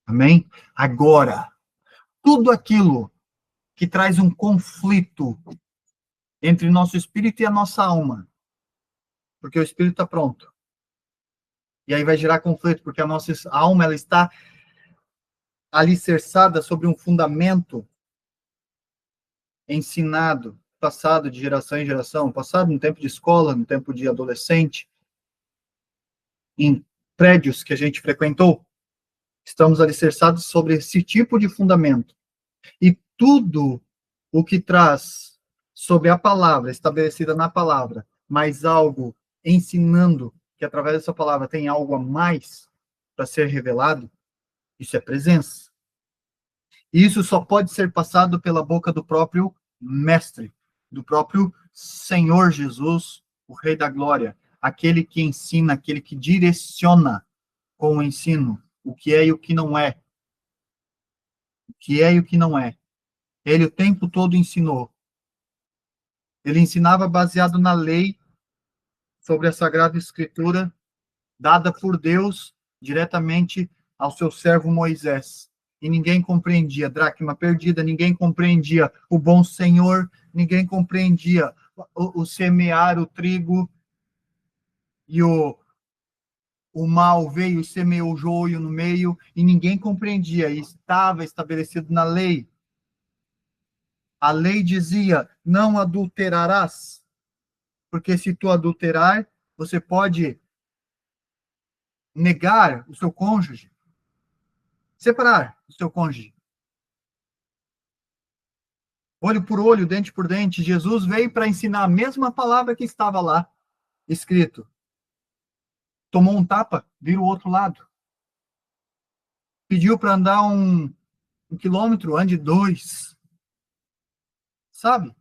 Amém? Agora, tudo aquilo que traz um conflito entre nosso espírito e a nossa alma, porque o espírito está pronto. E aí vai gerar conflito, porque a nossa alma ela está alicerçada sobre um fundamento ensinado, passado de geração em geração, passado no tempo de escola, no tempo de adolescente, em prédios que a gente frequentou. Estamos alicerçados sobre esse tipo de fundamento. E tudo o que traz sobre a palavra, estabelecida na palavra, mais algo ensinando que através dessa palavra tem algo a mais para ser revelado, isso é presença. E isso só pode ser passado pela boca do próprio Mestre, do próprio Senhor Jesus, o Rei da Glória, aquele que ensina, aquele que direciona com o ensino o que é e o que não é. O que é e o que não é. Ele o tempo todo ensinou. Ele ensinava baseado na lei sobre a Sagrada Escritura, dada por Deus diretamente ao seu servo Moisés. E ninguém compreendia, dracma perdida, ninguém compreendia o bom Senhor, ninguém compreendia o semear o trigo e o mal veio e semeou o joio no meio, e ninguém compreendia, e estava estabelecido na lei. A lei dizia, não adulterarás, porque se tu adulterar, você pode negar o seu cônjuge, separar o seu cônjuge. Olho por olho, dente por dente. Jesus veio para ensinar a mesma palavra que estava lá escrito. Tomou um tapa, vira o outro lado. Pediu para andar um quilômetro, ande 2. Sabe?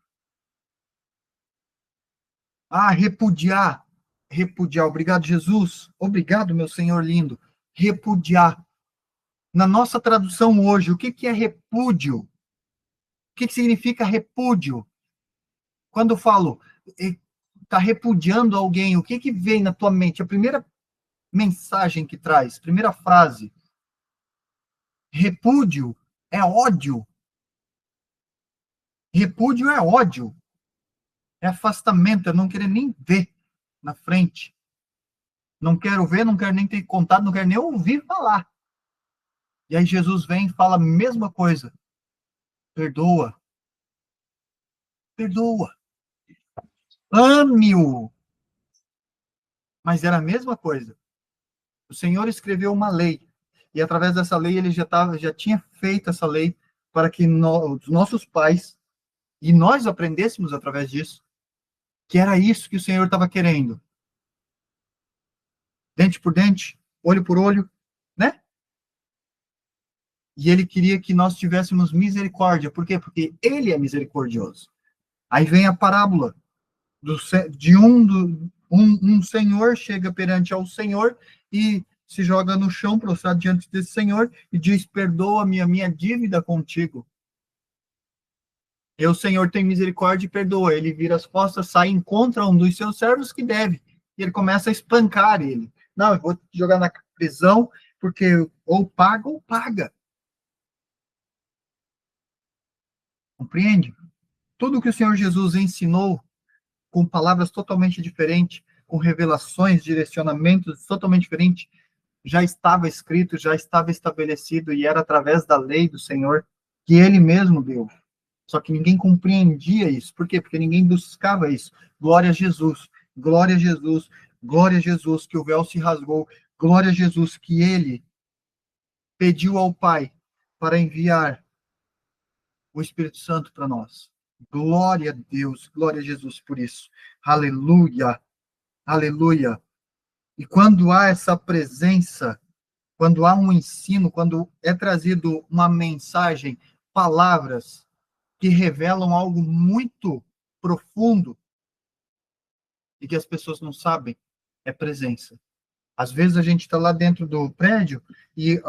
Ah, repudiar. Repudiar. Obrigado, Jesus. Obrigado, meu Senhor lindo. Repudiar. Na nossa tradução hoje, o que é repúdio? O que significa repúdio? Quando eu falo, está repudiando alguém, o que vem na tua mente? A primeira mensagem que traz, primeira frase. Repúdio é ódio. Repúdio é ódio. É afastamento, é não querer nem ver na frente. Não quero ver, não quero nem ter contato, não quero nem ouvir falar. E aí Jesus vem e fala a mesma coisa. Perdoa. Perdoa. Ame-o. Mas era a mesma coisa. O Senhor escreveu uma lei. E através dessa lei, ele já tinha feito essa lei para que os nossos pais e nós aprendêssemos através disso, que era isso que o Senhor estava querendo. Dente por dente, olho por olho, né? E ele queria que nós tivéssemos misericórdia. Por quê? Porque ele é misericordioso. Aí vem a parábola de um senhor chega perante ao Senhor e se joga no chão, prostrado diante desse Senhor, e diz, perdoa-me a minha dívida contigo. E o Senhor tem misericórdia e perdoa. Ele vira as costas, sai e encontra um dos seus servos que deve. E ele começa a espancar ele. Não, eu vou te jogar na prisão, porque ou paga ou paga. Compreende? Tudo que o Senhor Jesus ensinou, com palavras totalmente diferentes, com revelações, direcionamentos totalmente diferentes, já estava escrito, já estava estabelecido, e era através da lei do Senhor que ele mesmo deu. Só que ninguém compreendia isso. Por quê? Porque ninguém buscava isso. Glória a Jesus, glória a Jesus, glória a Jesus, que o véu se rasgou, glória a Jesus, que ele pediu ao Pai para enviar o Espírito Santo para nós. Glória a Deus, glória a Jesus por isso. Aleluia, aleluia. E quando há essa presença, quando há um ensino, quando é trazido uma mensagem, palavras que revelam algo muito profundo e que as pessoas não sabem, é presença. Às vezes a gente está lá dentro do prédio e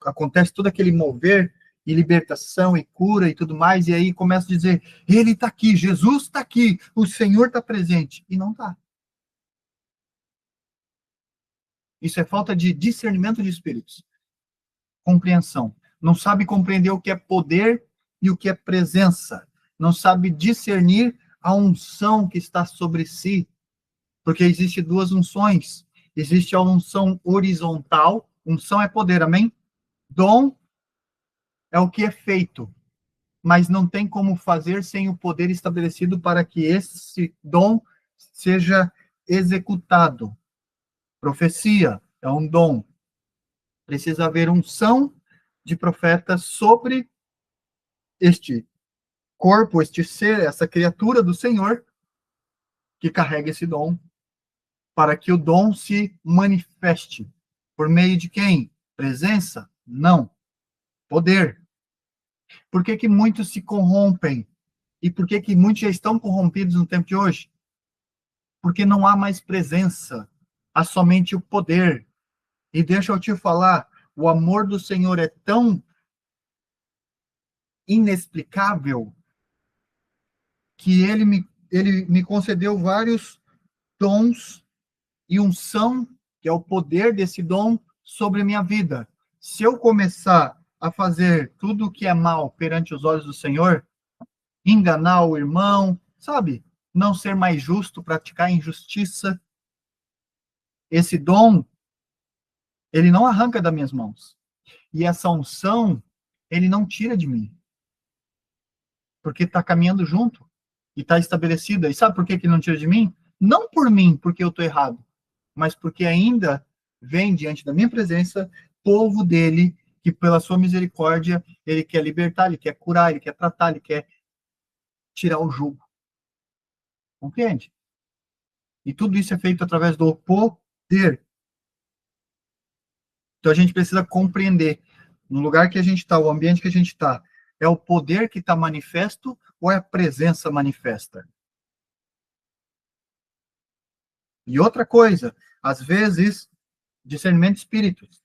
acontece todo aquele mover e libertação e cura e tudo mais, e aí começa a dizer, ele está aqui, Jesus está aqui, o Senhor está presente, e não está. Isso é falta de discernimento de espíritos. Compreensão. Não sabe compreender o que é poder e o que é presença. Não sabe discernir a unção que está sobre si. Porque existe duas unções. Existe a unção horizontal. Unção é poder, amém? Dom é o que é feito. Mas não tem como fazer sem o poder estabelecido para que esse dom seja executado. Profecia é um dom. Precisa haver unção de profeta sobre este corpo, este ser, essa criatura do Senhor, que carrega esse dom, para que o dom se manifeste. Por meio de quem? Presença? Não. Poder. Por que muitos se corrompem? E por que muitos já estão corrompidos no tempo de hoje? Porque não há mais presença, há somente o poder. E deixa eu te falar, o amor do Senhor é tão inexplicável que ele me concedeu vários dons e unção, que é o poder desse dom sobre a minha vida. Se eu começar a fazer tudo o que é mal perante os olhos do Senhor, enganar o irmão, sabe? Não ser mais justo, praticar injustiça, esse dom, ele não arranca das minhas mãos. E essa unção, ele não tira de mim. Porque está caminhando junto e está estabelecida. E sabe por que ele não tira de mim? Não por mim, porque eu estou errado, mas porque ainda vem diante da minha presença povo dele, que pela sua misericórdia, ele quer libertar, ele quer curar, ele quer tratar, ele quer tirar o jugo. Compreende? E tudo isso é feito através do poder. Então a gente precisa compreender, no lugar que a gente está, o ambiente que a gente está, é o poder que está manifesto ou é a presença manifesta? E outra coisa, às vezes, discernimento de espíritos.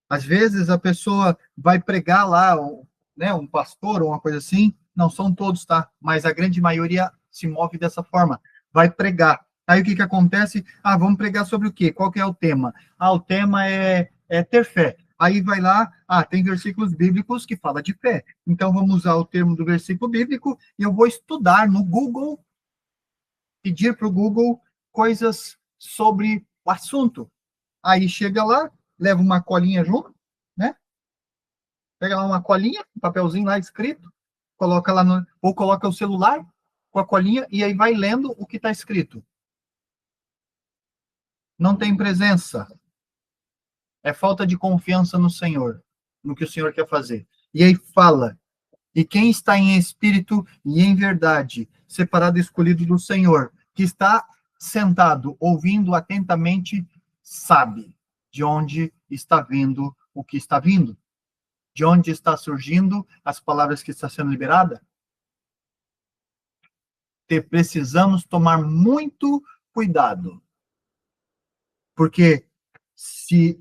Às vezes a pessoa vai pregar lá, né, um pastor ou uma coisa assim, não são todos, tá? Mas a grande maioria se move dessa forma, vai pregar. Aí o que acontece? Ah, vamos pregar sobre o quê? Qual que é o tema? Ah, o tema é ter fé. Aí vai lá, tem versículos bíblicos que fala de fé. Então vamos usar o termo do versículo bíblico e eu vou estudar no Google, pedir para o Google coisas sobre o assunto. Aí chega lá, leva uma colinha junto, né? Pega lá uma colinha, um papelzinho lá escrito, coloca lá no, ou coloca o celular com a colinha e aí vai lendo o que está escrito. Não tem presença. É falta de confiança no Senhor, no que o Senhor quer fazer. E aí fala, e quem está em espírito e em verdade, separado e escolhido do Senhor, que está sentado, ouvindo atentamente, sabe de onde está vindo o que está vindo, de onde está surgindo as palavras que estão sendo liberadas. Precisamos tomar muito cuidado, porque se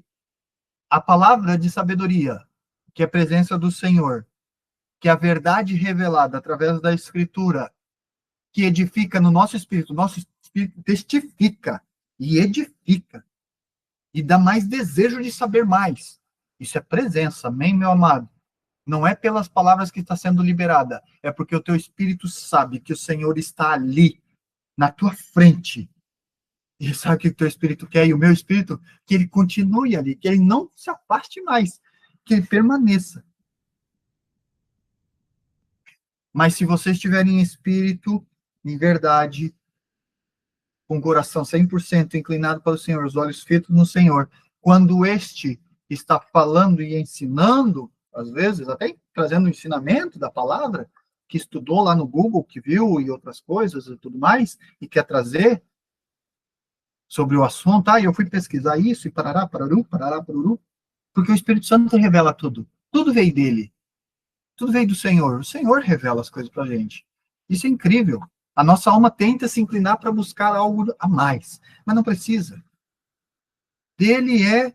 a palavra de sabedoria, que é a presença do Senhor, que é a verdade revelada através da Escritura, que edifica no nosso espírito testifica e edifica, e dá mais desejo de saber mais. Isso é presença, amém, meu amado? Não é pelas palavras que está sendo liberada, é porque o teu espírito sabe que o Senhor está ali, na tua frente. E sabe o que o teu espírito quer? E o meu espírito, que ele continue ali, que ele não se afaste mais, que ele permaneça. Mas se vocês tiverem espírito, em verdade, com o coração 100% inclinado para o Senhor, os olhos fitos no Senhor, quando este está falando e ensinando, às vezes até trazendo o ensinamento da palavra, que estudou lá no Google, que viu e outras coisas e tudo mais, e quer trazer sobre o assunto, e eu fui pesquisar isso, e parará, pararú, porque o Espírito Santo revela tudo. Tudo veio dele. Tudo veio do Senhor. O Senhor revela as coisas para a gente. Isso é incrível. A nossa alma tenta se inclinar para buscar algo a mais, mas não precisa. Dele é,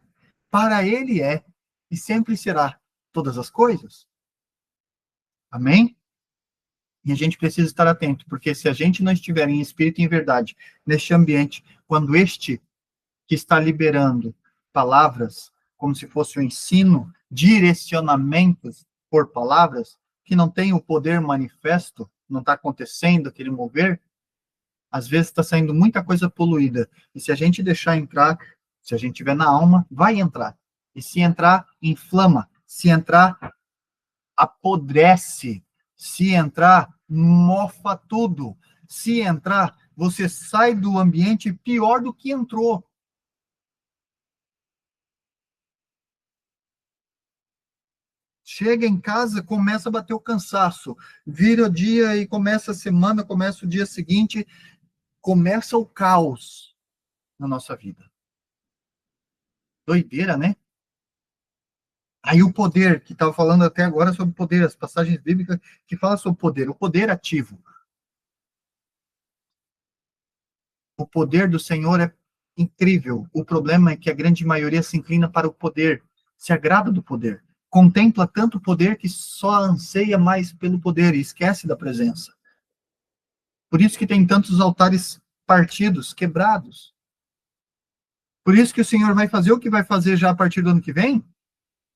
para ele é, e sempre será todas as coisas. Amém? E a gente precisa estar atento, porque se a gente não estiver em espírito e em verdade, neste ambiente, quando este que está liberando palavras, como se fosse o ensino, direcionamentos por palavras, que não tem o poder manifesto, não está acontecendo aquele mover, às vezes está saindo muita coisa poluída. E se a gente deixar entrar, se a gente tiver na alma, vai entrar. E se entrar, inflama. Se entrar, apodrece. Se entrar, mofa tudo. Se entrar, você sai do ambiente pior do que entrou. Chega em casa, começa a bater o cansaço. Vira o dia e começa a semana, começa o dia seguinte, começa o caos na nossa vida. Doideira, né? Aí o poder, que estava falando até agora sobre poder, as passagens bíblicas que falam sobre o poder ativo. O poder do Senhor é incrível. O problema é que a grande maioria se inclina para o poder, se agrada do poder. Contempla tanto poder que só anseia mais pelo poder e esquece da presença. Por isso que tem tantos altares partidos, quebrados. Por isso que o Senhor vai fazer o que vai fazer já a partir do ano que vem,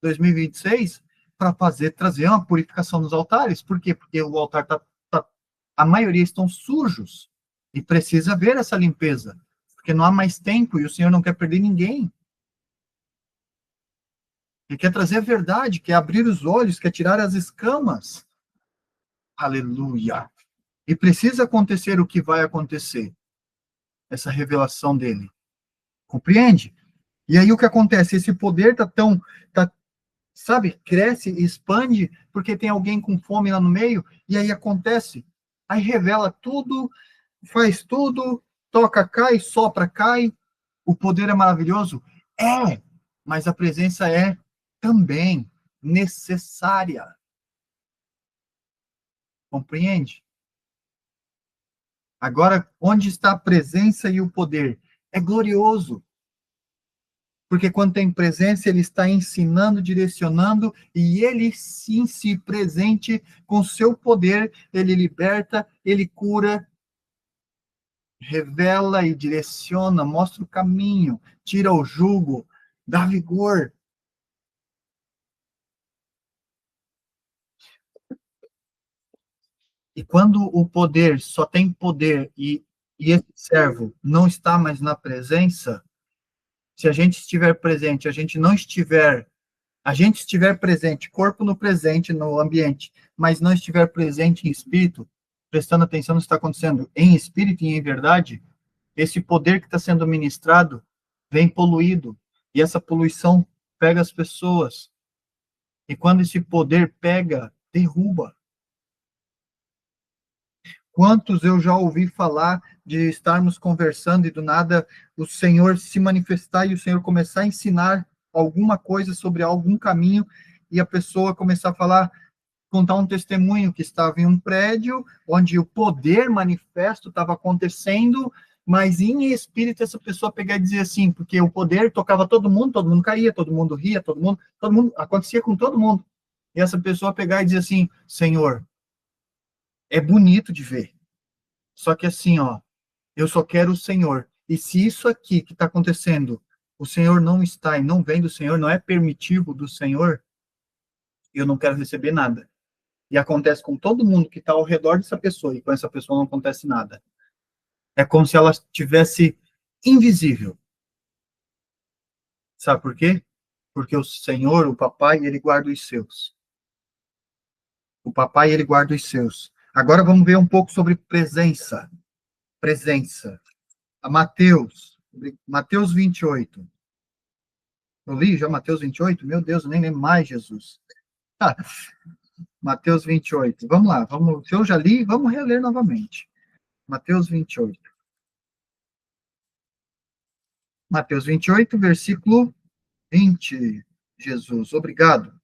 2026, para trazer uma purificação nos altares. Por quê? Porque o altar a maioria estão sujos e precisa ver essa limpeza, porque não há mais tempo e o Senhor não quer perder ninguém. Ele quer trazer a verdade, quer abrir os olhos, quer tirar as escamas. Aleluia! E precisa acontecer o que vai acontecer, essa revelação dele. Compreende? E aí o que acontece? Esse poder sabe, cresce, expande, porque tem alguém com fome lá no meio, e aí acontece. Aí revela tudo, faz tudo, toca, cai, sopra, cai. O poder é maravilhoso? É, mas a presença é também necessária. Compreende? Agora, onde está a presença e o poder? É glorioso. Porque quando tem presença, ele está ensinando, direcionando, e ele sim se presente com seu poder, ele liberta, ele cura, revela e direciona, mostra o caminho, tira o jugo, dá vigor. E quando o poder só tem poder e esse servo não está mais na presença, Se a gente estiver presente, a gente estiver presente, corpo no presente, no ambiente, mas não estiver presente em espírito, prestando atenção no que está acontecendo em espírito e em verdade, esse poder que está sendo ministrado vem poluído, e essa poluição pega as pessoas, e quando esse poder pega, derruba. Quantos eu já ouvi falar de estarmos conversando e do nada o Senhor se manifestar e o Senhor começar a ensinar alguma coisa sobre algum caminho e a pessoa começar a falar, contar um testemunho que estava em um prédio onde o poder manifesto estava acontecendo, mas em espírito essa pessoa pegar e dizer assim, porque o poder tocava todo mundo caía, todo mundo ria, todo mundo acontecia com todo mundo. E essa pessoa pegar e dizer assim, Senhor, é bonito de ver. Só que assim, ó, eu só quero o Senhor. E se isso aqui que está acontecendo, o Senhor não está e não vem do Senhor, não é permitivo do Senhor, eu não quero receber nada. E acontece com todo mundo que está ao redor dessa pessoa, e com essa pessoa não acontece nada. É como se ela estivesse invisível. Sabe por quê? Porque o Senhor, o papai, ele guarda os seus. O papai, ele guarda os seus. Agora vamos ver um pouco sobre presença. Presença. A Mateus 28. Eu li já Mateus 28? Meu Deus, eu nem lembro mais, Jesus. Ah, Mateus 28. Vamos lá, vamos, se eu já li, vamos reler novamente. Mateus 28. Mateus 28, versículo 20. Jesus, obrigado.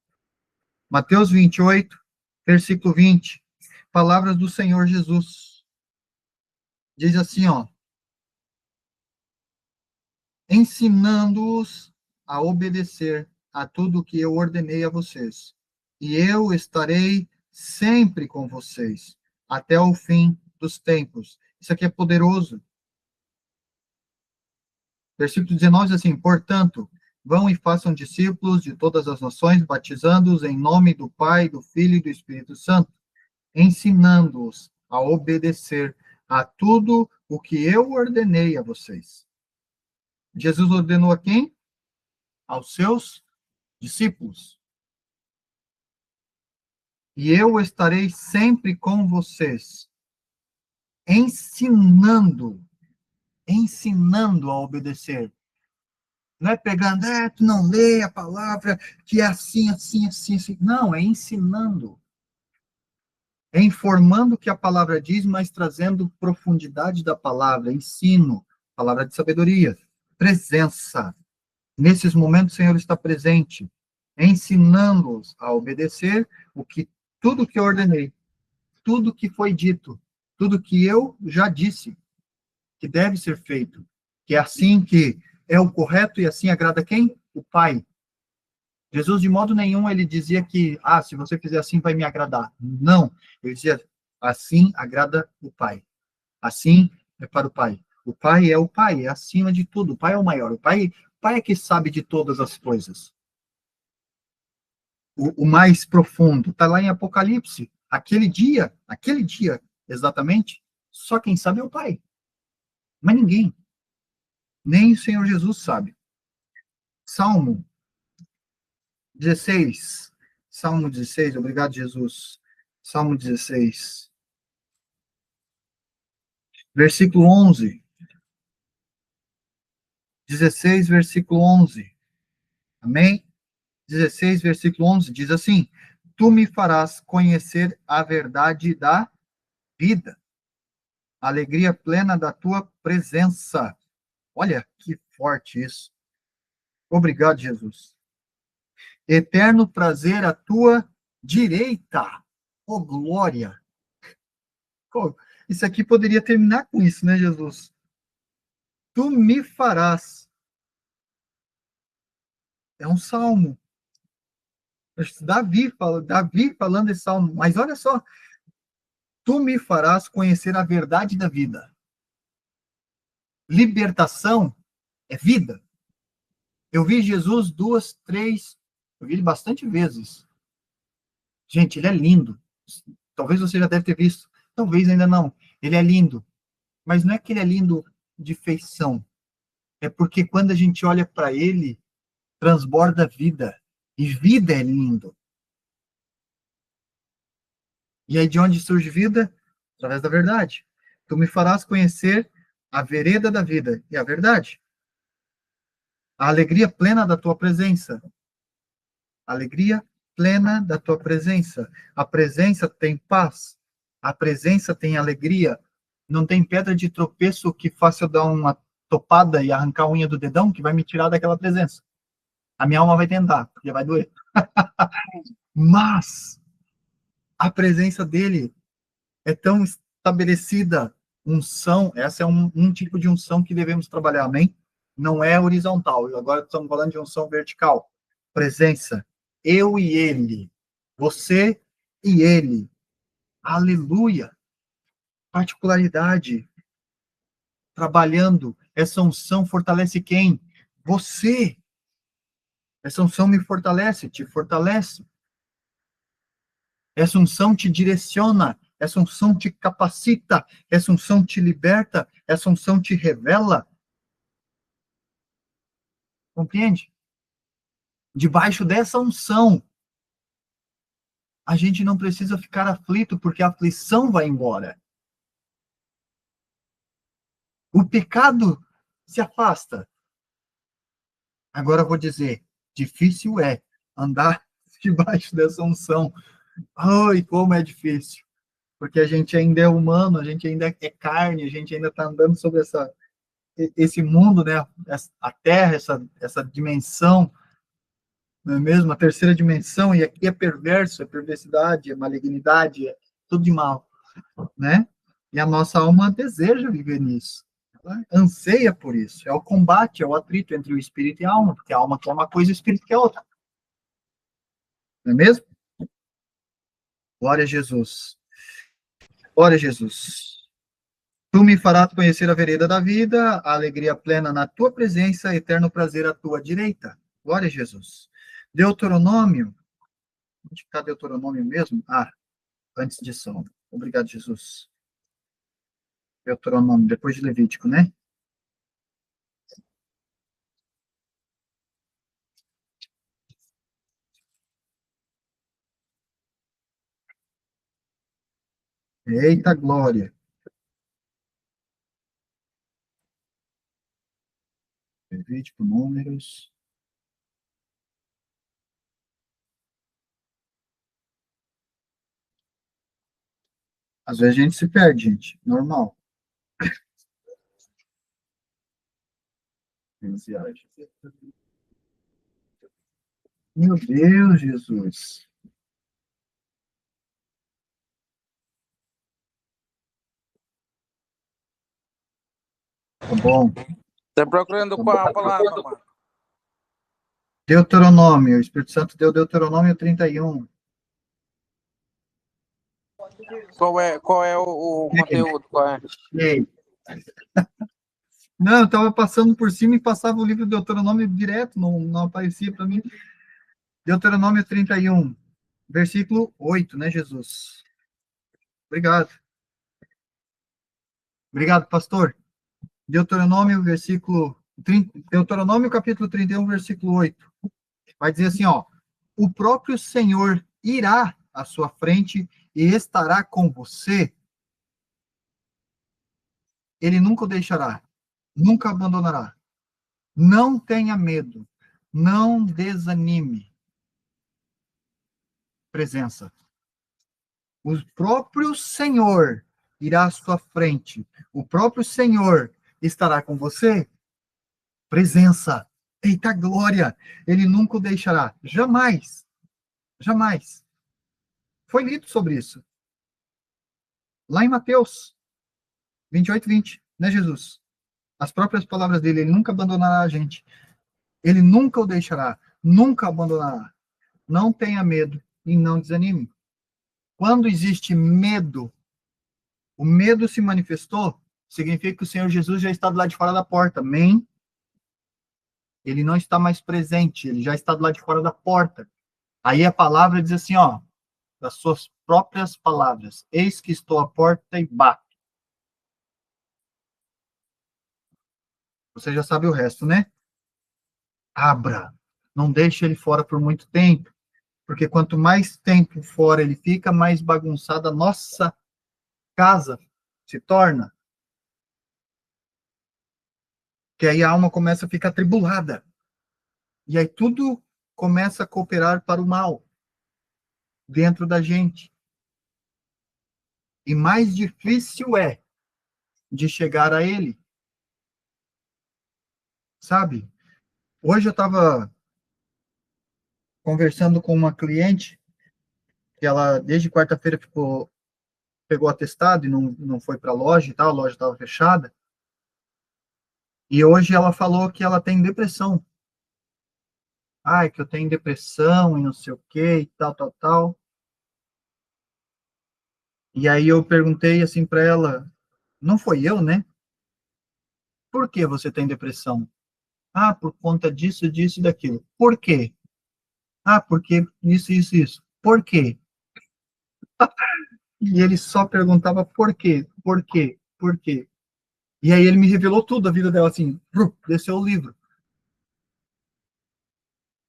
Mateus 28, versículo 20. Palavras do Senhor Jesus. Diz assim, ó. Ensinando-os a obedecer a tudo que eu ordenei a vocês. E eu estarei sempre com vocês, até o fim dos tempos. Isso aqui é poderoso. Versículo 19 diz assim, portanto, vão e façam discípulos de todas as nações, batizando-os em nome do Pai, do Filho e do Espírito Santo, ensinando-os a obedecer a tudo o que eu ordenei a vocês. Jesus ordenou a quem? Aos seus discípulos. E eu estarei sempre com vocês, ensinando a obedecer. Não é pegando, tu não lê a palavra, que é assim, assim, assim, assim. Não, é ensinando. É informando o que a palavra diz, mas trazendo profundidade da palavra, ensino, palavra de sabedoria, presença. Nesses momentos, o Senhor está presente, ensinando-os a obedecer tudo que eu ordenei, tudo que foi dito, tudo que eu já disse, que deve ser feito, que é assim que é o correto e assim agrada quem? O Pai. Jesus, de modo nenhum, ele dizia que, se você fizer assim, vai me agradar. Não, ele dizia, assim agrada o Pai. Assim é para o Pai. O Pai, é acima de tudo. O Pai é o maior. O Pai é que sabe de todas as coisas. O mais profundo. Está lá em Apocalipse. Aquele dia, exatamente, só quem sabe é o Pai. Mas ninguém. Nem o Senhor Jesus sabe. Salmo 16. Salmo 16. Obrigado, Jesus. Salmo 16. Versículo 11. 16, versículo 11. Amém? 16, versículo 11, diz assim, tu me farás conhecer a verdade da vida, a alegria plena da tua presença. Olha que forte isso. Obrigado, Jesus. Eterno prazer à tua direita. Oh, glória. Oh, isso aqui poderia terminar com isso, né, Jesus? Tu me farás. É um salmo. Davi falando esse salmo. Mas olha só. Tu me farás conhecer a verdade da vida. Libertação é vida. Eu vi Jesus eu vi ele bastante vezes. Gente, ele é lindo. Talvez você já deve ter visto, talvez ainda não. Ele é lindo. Mas não é que ele é lindo de feição. É porque quando a gente olha para ele, transborda vida. E vida é lindo. E aí de onde surge vida? Através da verdade. Tu me farás conhecer a vereda da vida e a verdade. A alegria plena da tua presença. A alegria plena da tua presença. A presença tem paz. A presença tem alegria. Não tem pedra de tropeço que faça eu dar uma topada e arrancar a unha do dedão que vai me tirar daquela presença. A minha alma vai tentar, porque vai doer. Mas a presença dele é tão estabelecida, unção, essa é um tipo de unção que devemos trabalhar, amém? Não é horizontal, agora estamos falando de unção vertical. Presença, eu e ele, você e ele, aleluia, particularidade, trabalhando, essa unção fortalece quem? Você, essa unção me fortalece, te fortalece, essa unção te direciona, essa unção te capacita, essa unção te liberta, essa unção te revela. Compreende? Debaixo dessa unção, a gente não precisa ficar aflito, porque a aflição vai embora. O pecado se afasta. Agora eu vou dizer, difícil é andar debaixo dessa unção. Ai, como é difícil. Porque a gente ainda é humano, a gente ainda é carne, a gente ainda está andando sobre esse mundo, né? A Terra, essa dimensão, não é mesmo? A terceira dimensão, e aqui é perverso, é perversidade, é malignidade, é tudo de mal, né? E a nossa alma deseja viver nisso, ela anseia por isso. É o combate, é o atrito entre o espírito e a alma, porque a alma quer uma coisa e o espírito quer outra. Não é mesmo? Glória a Jesus. Glória a Jesus. Tu me farás conhecer a vereda da vida, a alegria plena na tua presença, eterno prazer à tua direita. Glória a Jesus. Deuteronômio. Onde está Deuteronômio mesmo? Ah, antes de São. Obrigado, Jesus. Deuteronômio, depois de Levítico, né? Eita glória. Levítico, Números. Às vezes a gente se perde, gente. Normal. Meu Deus, Jesus. Tá bom. Tá procurando qual a palavra, mano? Deuteronômio. O Espírito Santo deu Deuteronômio 31. Qual é o conteúdo? Qual é? Ei. Não, eu estava passando por cima e passava o livro de Deuteronômio direto, não aparecia para mim. Deuteronômio 31, versículo 8, né, Jesus? Obrigado. Obrigado, pastor. Deuteronômio, Deuteronômio, capítulo 31, versículo 8. Vai dizer assim, ó: o próprio Senhor irá à sua frente e estará com você. Ele nunca o deixará, nunca abandonará. Não tenha medo, não desanime. Presença. O próprio Senhor irá à sua frente. O próprio Senhor estará com você. Presença. Eita glória! Ele nunca o deixará. Jamais. Jamais. Foi lido sobre isso. Lá em Mateus 28, 20, né, Jesus? As próprias palavras dele, ele nunca abandonará a gente. Ele nunca o deixará, nunca abandonará. Não tenha medo e não desanime. Quando existe medo, o medo se manifestou, significa que o Senhor Jesus já está do lado de fora da porta. Amém? Ele não está mais presente, ele já está do lado de fora da porta. Aí a palavra diz assim, ó, das suas próprias palavras: eis que estou à porta e bato. Você já sabe o resto, né? Abra. Não deixe ele fora por muito tempo, porque quanto mais tempo fora ele fica, mais bagunçada a nossa casa se torna. Que aí a alma começa a ficar atribulada. E aí tudo começa a cooperar para o mal dentro da gente. E mais difícil é de chegar a ele. Sabe? Hoje eu estava conversando com uma cliente que ela, desde quarta-feira, pegou atestado e não foi para a loja e tal, a loja estava fechada. E hoje ela falou que ela tem depressão. Ai, que eu tenho depressão e não sei o que e tal, tal, tal. E aí eu perguntei assim para ela, não foi eu, né? Por que você tem depressão? Ah, por conta disso, disso e daquilo. Por quê? Ah, porque isso, isso, isso. Por quê? E ele só perguntava por quê, por quê, por quê. E aí ele me revelou tudo a vida dela, assim, desceu o livro.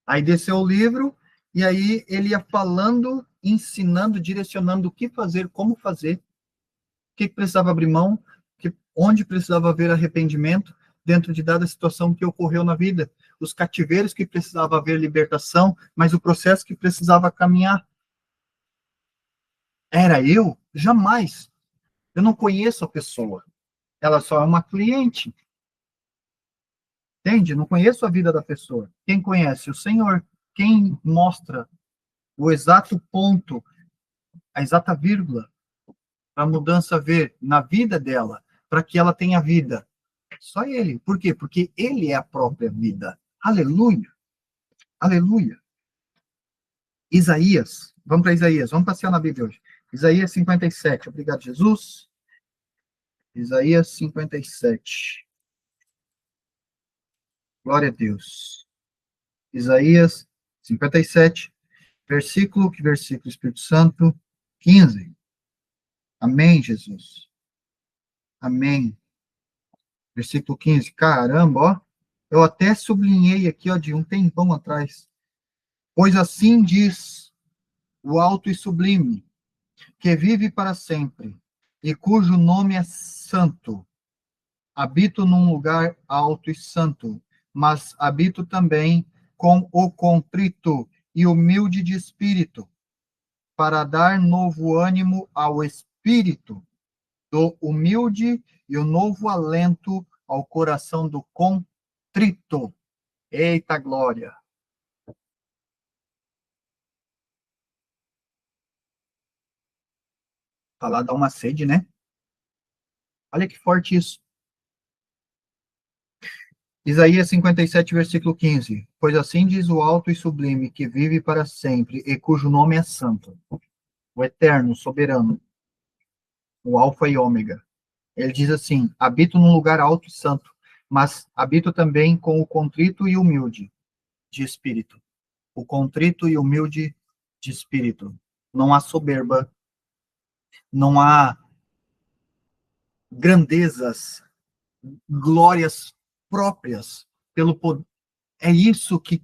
Aí desceu o livro, e aí ele ia falando, ensinando, direcionando o que fazer, como fazer, o que precisava abrir mão, onde precisava haver arrependimento, dentro de dada situação que ocorreu na vida, os cativeiros que precisava haver libertação, mas o processo que precisava caminhar. Era eu? Jamais. Eu não conheço a pessoa. Ela só é uma cliente. Entende? Não conheço a vida da pessoa. Quem conhece? O Senhor. Quem mostra o exato ponto, a exata vírgula, para a mudança ver na vida dela, para que ela tenha vida. Só Ele. Por quê? Porque Ele é a própria vida. Aleluia. Aleluia. Isaías. Vamos para Isaías. Vamos passear na Bíblia hoje. Isaías 57. Obrigado, Jesus. Isaías 57. Glória a Deus. Isaías 57, versículo, que versículo, Espírito Santo? 15. Amém, Jesus. Amém. Versículo 15. Caramba, ó. Eu até sublinhei aqui, ó, de um tempão atrás. Pois assim diz o alto e sublime, que vive para sempre, e cujo nome é santo. Habito num lugar alto e santo, mas habito também com o contrito e humilde de espírito, para dar novo ânimo ao espírito do humilde e o novo alento ao coração do contrito. Eita glória! Falar dá uma sede, né? Olha que forte isso. Isaías 57, versículo 15. Pois assim diz o alto e sublime, que vive para sempre, e cujo nome é santo, o eterno, soberano, o alfa e ômega. Ele diz assim: habito num lugar alto e santo, mas habito também com o contrito e humilde de espírito. O contrito e humilde de espírito. Não há soberba, não há grandezas, glórias próprias pelo poder. É isso que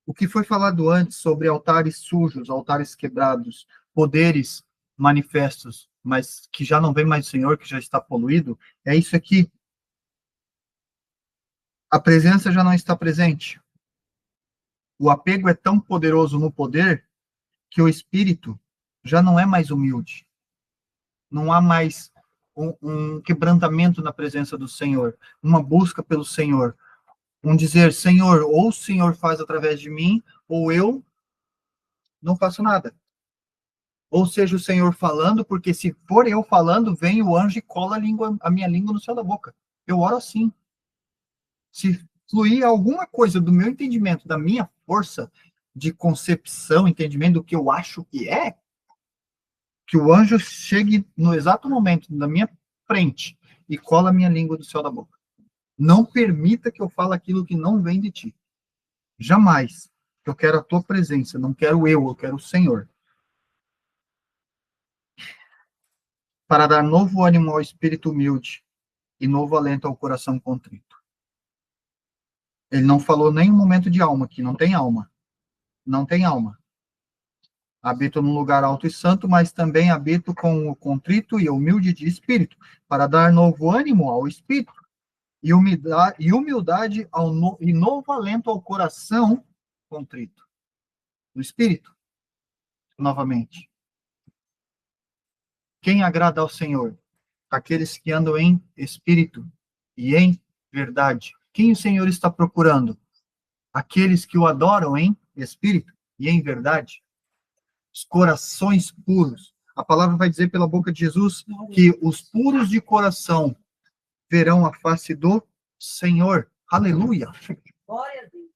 o que foi falado antes sobre altares sujos, altares quebrados, poderes manifestos, mas que já não vem mais o Senhor, que já está poluído, é isso aqui. A presença já não está presente. O apego é tão poderoso no poder que o espírito já não é mais humilde. Não há mais um quebrantamento na presença do Senhor, uma busca pelo Senhor, um dizer, Senhor, ou o Senhor faz através de mim, ou eu não faço nada. Ou seja, o Senhor falando, porque se for eu falando, vem o anjo e cola a minha língua no céu da boca. Eu oro assim. Se fluir alguma coisa do meu entendimento, da minha força de concepção, entendimento do que eu acho que o anjo chegue no exato momento na minha frente e cola a minha língua do céu da boca. Não permita que eu fale aquilo que não vem de ti. Jamais. Eu quero a tua presença, não quero eu quero o Senhor. Para dar novo ânimo ao espírito humilde e novo alento ao coração contrito. Ele não falou nem um momento de alma aqui, não tem alma. Não tem alma. Habito num lugar alto e santo, mas também habito com o contrito e humilde de espírito, para dar novo ânimo ao espírito e humildade e novo alento ao coração contrito. No espírito, novamente. Quem agrada ao Senhor? Aqueles que andam em espírito e em verdade. Quem o Senhor está procurando? Aqueles que o adoram em espírito e em verdade. Os corações puros. A palavra vai dizer pela boca de Jesus que os puros de coração verão a face do Senhor. Aleluia. Glória a Deus.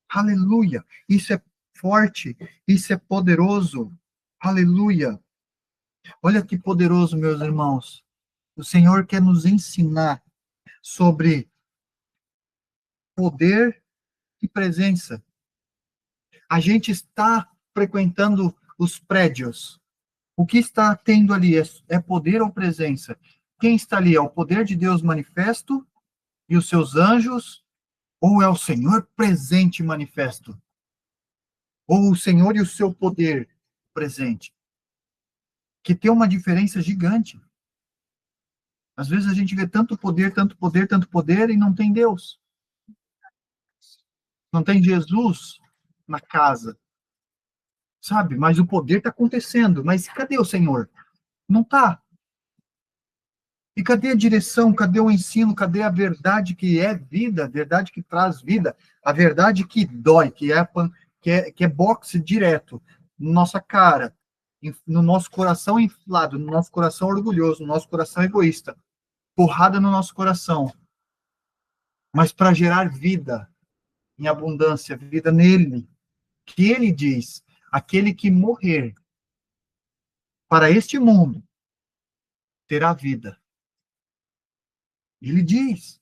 Aleluia. Isso é forte, isso é poderoso. Aleluia. Olha que poderoso, meus irmãos. O Senhor quer nos ensinar sobre poder e presença. A gente está frequentando os prédios. O que está tendo ali é poder ou presença? Quem está ali é o poder de Deus manifesto e os seus anjos, ou é o Senhor presente e manifesto? Ou o Senhor e o seu poder presente? Que tem uma diferença gigante. Às vezes a gente vê tanto poder, tanto poder, tanto poder e não tem Deus. Não tem Jesus na casa. Sabe? Mas o poder está acontecendo. Mas cadê o Senhor? Não está. E cadê a direção? Cadê o ensino? Cadê a verdade que é vida? A verdade que traz vida? A verdade que dói, que é boxe direto na nossa cara, no nosso coração inflado, no nosso coração orgulhoso, no nosso coração egoísta. Porrada no nosso coração. Mas para gerar vida em abundância, vida nele. Que ele diz, aquele que morrer para este mundo terá vida. Ele diz,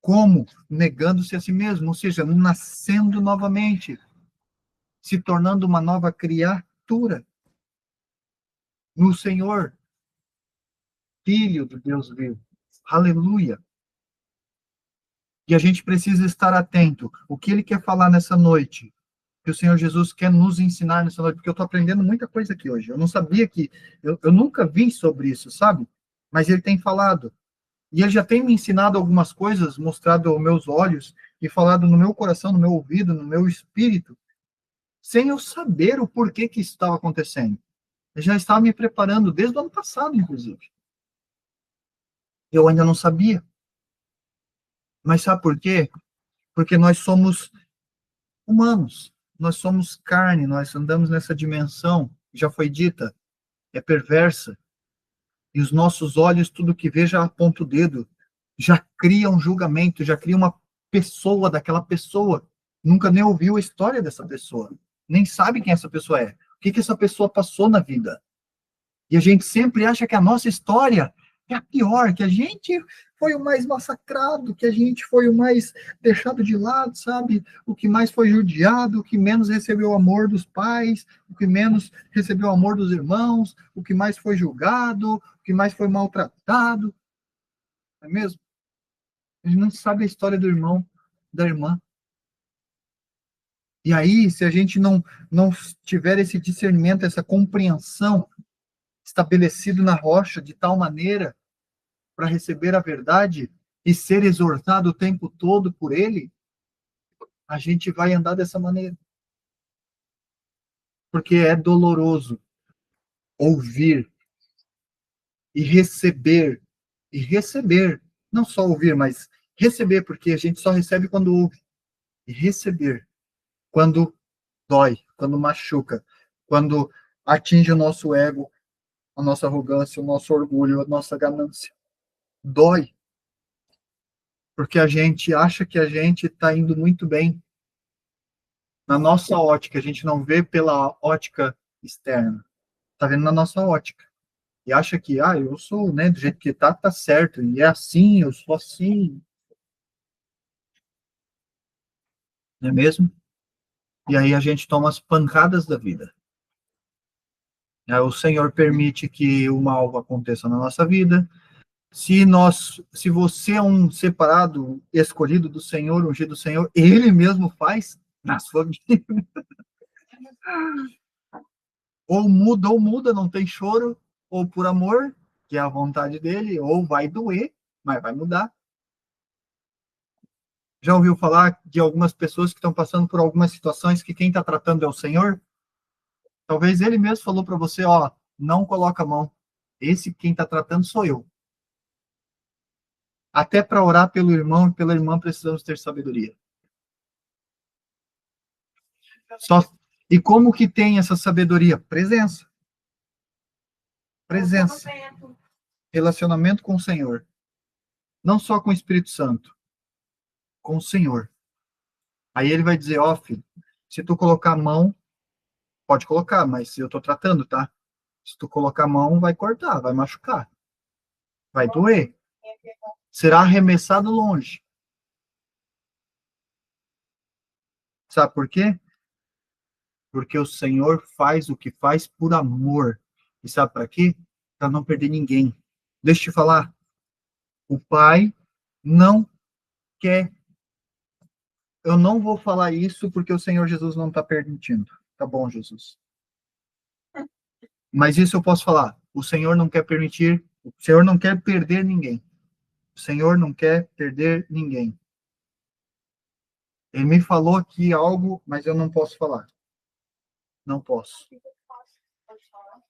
como? Negando-se a si mesmo, ou seja, nascendo novamente, se tornando uma nova criatura no Senhor, Filho do Deus vivo. Aleluia! E a gente precisa estar atento. O que ele quer falar nessa noite? Que o Senhor Jesus quer nos ensinar nessa noite, porque eu estou aprendendo muita coisa aqui hoje. Eu não sabia que... Eu nunca vi sobre isso, sabe? Mas ele tem falado. E ele já tem me ensinado algumas coisas, mostrado aos meus olhos, e falado no meu coração, no meu ouvido, no meu espírito, sem eu saber o porquê que isso estava acontecendo. Eu já estava me preparando desde o ano passado, inclusive. Eu ainda não sabia. Mas sabe por quê? Porque nós somos humanos, nós somos carne, nós andamos nessa dimensão, já foi dita, é perversa. E os nossos olhos, tudo que vê, já aponta o dedo, já cria um julgamento, já cria uma pessoa daquela pessoa. Nunca nem ouviu a história dessa pessoa, nem sabe quem essa pessoa é, o que essa pessoa passou na vida. E a gente sempre acha que a nossa história é a pior, que a gente foi o mais massacrado, que a gente foi o mais deixado de lado, sabe? O que mais foi judiado, o que menos recebeu o amor dos pais, o que menos recebeu o amor dos irmãos, o que mais foi julgado, o que mais foi maltratado. Não é mesmo? A gente não sabe a história do irmão, da irmã. E aí, se a gente não tiver esse discernimento, essa compreensão estabelecido na rocha de tal maneira para receber a verdade e ser exortado o tempo todo por ele, a gente vai andar dessa maneira. Porque é doloroso ouvir e receber, não só ouvir, mas receber, porque a gente só recebe quando ouve, e receber quando dói, quando machuca, quando atinge o nosso ego, a nossa arrogância, o nosso orgulho, a nossa ganância. Dói. Porque a gente acha que a gente está indo muito bem. Na nossa ótica, a gente não vê pela ótica externa. Está vendo na nossa ótica. E acha que, eu sou, né, do jeito que tá certo. E é assim, eu sou assim. Não é mesmo? E aí a gente toma as pancadas da vida. Aí o Senhor permite que o mal aconteça na nossa vida, Se você é um separado, escolhido do Senhor, ungido do Senhor, Ele mesmo faz na sua vida. Ou muda, não tem choro, ou por amor, que é a vontade dele, ou vai doer, mas vai mudar. Já ouviu falar de algumas pessoas que estão passando por algumas situações que quem está tratando é o Senhor? Talvez Ele mesmo falou para você, ó, não coloca a mão. Esse quem está tratando sou eu. Até para orar pelo irmão e pela irmã precisamos ter sabedoria. E como que tem essa sabedoria? Presença. Presença. Relacionamento com o Senhor. Não só com o Espírito Santo. Com o Senhor. Aí ele vai dizer, ó, filho, se tu colocar a mão, pode colocar, mas eu tô tratando, tá? Se tu colocar a mão, vai cortar, vai machucar. Vai doer. Será arremessado longe. Sabe por quê? Porque o Senhor faz o que faz por amor. E sabe para quê? Para não perder ninguém. Deixa eu te falar. O Pai não quer. Eu não vou falar isso porque o Senhor Jesus não está permitindo. Tá bom, Jesus. Mas isso eu posso falar. O Senhor não quer permitir. O Senhor não quer perder ninguém. O Senhor não quer perder ninguém. Ele me falou aqui algo, mas eu não posso falar. Não posso.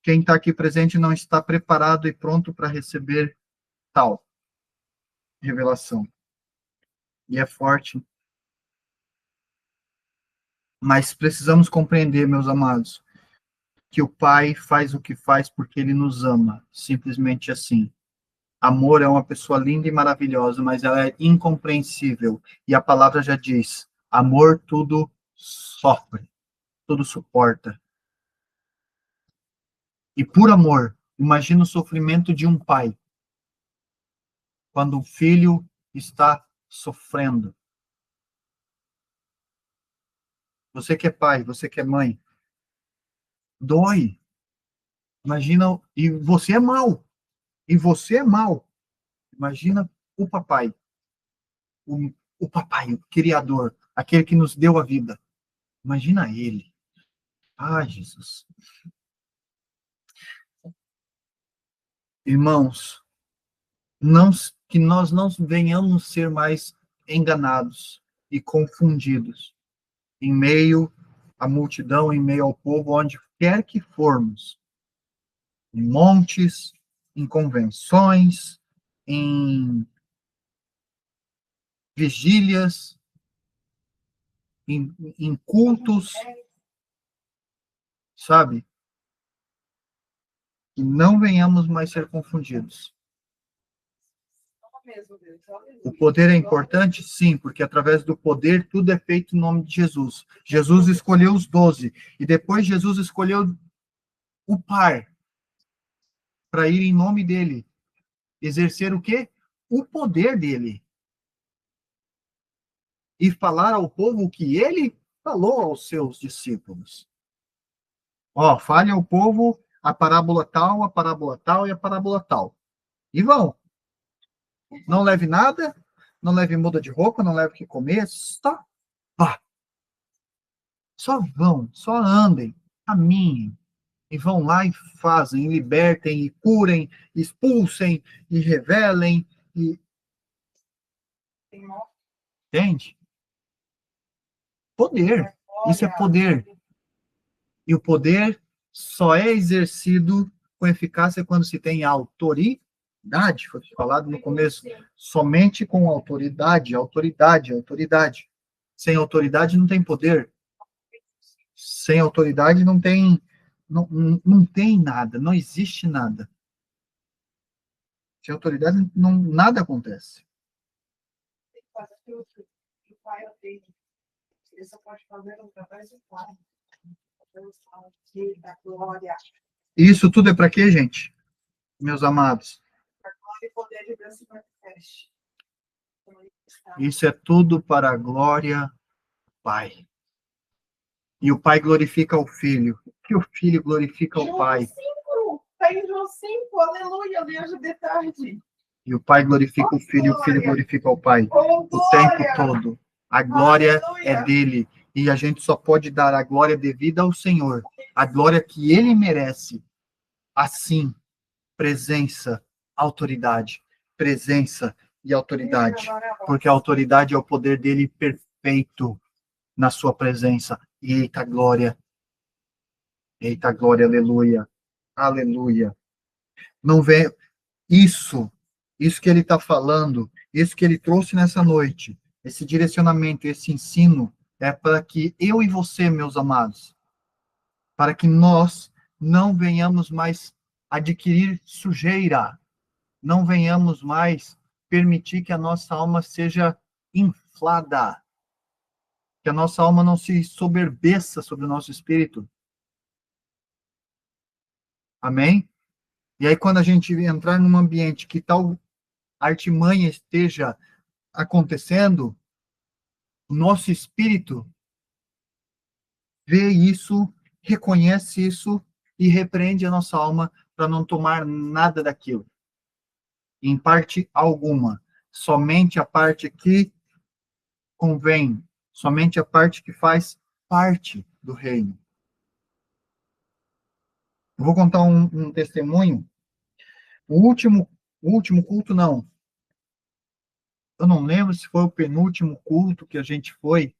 Quem está aqui presente não está preparado e pronto para receber tal revelação. E é forte. Mas precisamos compreender, meus amados, que o Pai faz o que faz porque Ele nos ama. Simplesmente assim. Amor é uma pessoa linda e maravilhosa, mas ela é incompreensível. E a palavra já diz, amor tudo sofre, tudo suporta. E por amor, imagina o sofrimento de um pai quando o filho está sofrendo. Você que é pai, você que é mãe, dói. Imagina, e você é mau. E você é mau. Imagina o papai. O papai, o criador, aquele que nos deu a vida. Imagina ele. Ah, Jesus. Irmãos, não, que nós não venhamos ser mais enganados e confundidos em meio à multidão, em meio ao povo, onde quer que formos, em montes, em convenções, em vigílias, em cultos, sabe? Que não venhamos mais ser confundidos. O poder é importante? Sim, porque através do poder tudo é feito em nome de Jesus. Jesus escolheu os 12, e depois Jesus escolheu o par para ir em nome dele. Exercer o quê? O poder dele. E falar ao povo o que ele falou aos seus discípulos. Ó, fale ao povo a parábola tal, a parábola tal e a parábola tal. E vão. Não leve nada, não leve muda de roupa, não leve o que comer, só vá. Só vão, só andem, caminhem. E vão lá e fazem, e libertem, e curem, e expulsem, e revelem. Entende? Poder. Isso é poder. E o poder só é exercido com eficácia quando se tem autoridade. Foi falado no começo. Somente com autoridade, autoridade, autoridade. Sem autoridade não tem poder. Sem autoridade não tem, não tem nada, não existe nada. Sem autoridade não, nada acontece. Ele só pode fazer através do Pai. Isso tudo é para quê, gente? Meus amados. Isso é tudo para a glória do Pai. E o Pai glorifica o Filho. E o Filho glorifica o Pai. Está em João 5, aleluia, eu li hoje de tarde. E o Pai glorifica o Filho, e o Filho glorifica o Pai. O tempo todo. A glória é dele. E a gente só pode dar a glória devida ao Senhor. A glória que ele merece. Assim, presença, autoridade. Presença e autoridade. Porque a autoridade é o poder dele perfeito na sua presença. E eita glória. Eita glória, aleluia. Aleluia. Não vem isso que ele está falando, isso que ele trouxe nessa noite, esse direcionamento, esse ensino, é para que eu e você, meus amados, para que nós não venhamos mais adquirir sujeira, não venhamos mais permitir que a nossa alma seja inflada, que a nossa alma não se soberbeça sobre o nosso espírito. Amém? E aí, quando a gente entrar num ambiente que tal artimanha esteja acontecendo, o nosso espírito vê isso, reconhece isso e repreende a nossa alma para não tomar nada daquilo. Em parte alguma. Somente a parte que convém, somente a parte que faz parte do reino. Eu vou contar um testemunho. O último culto, não. Eu não lembro se foi o penúltimo culto que a gente foi,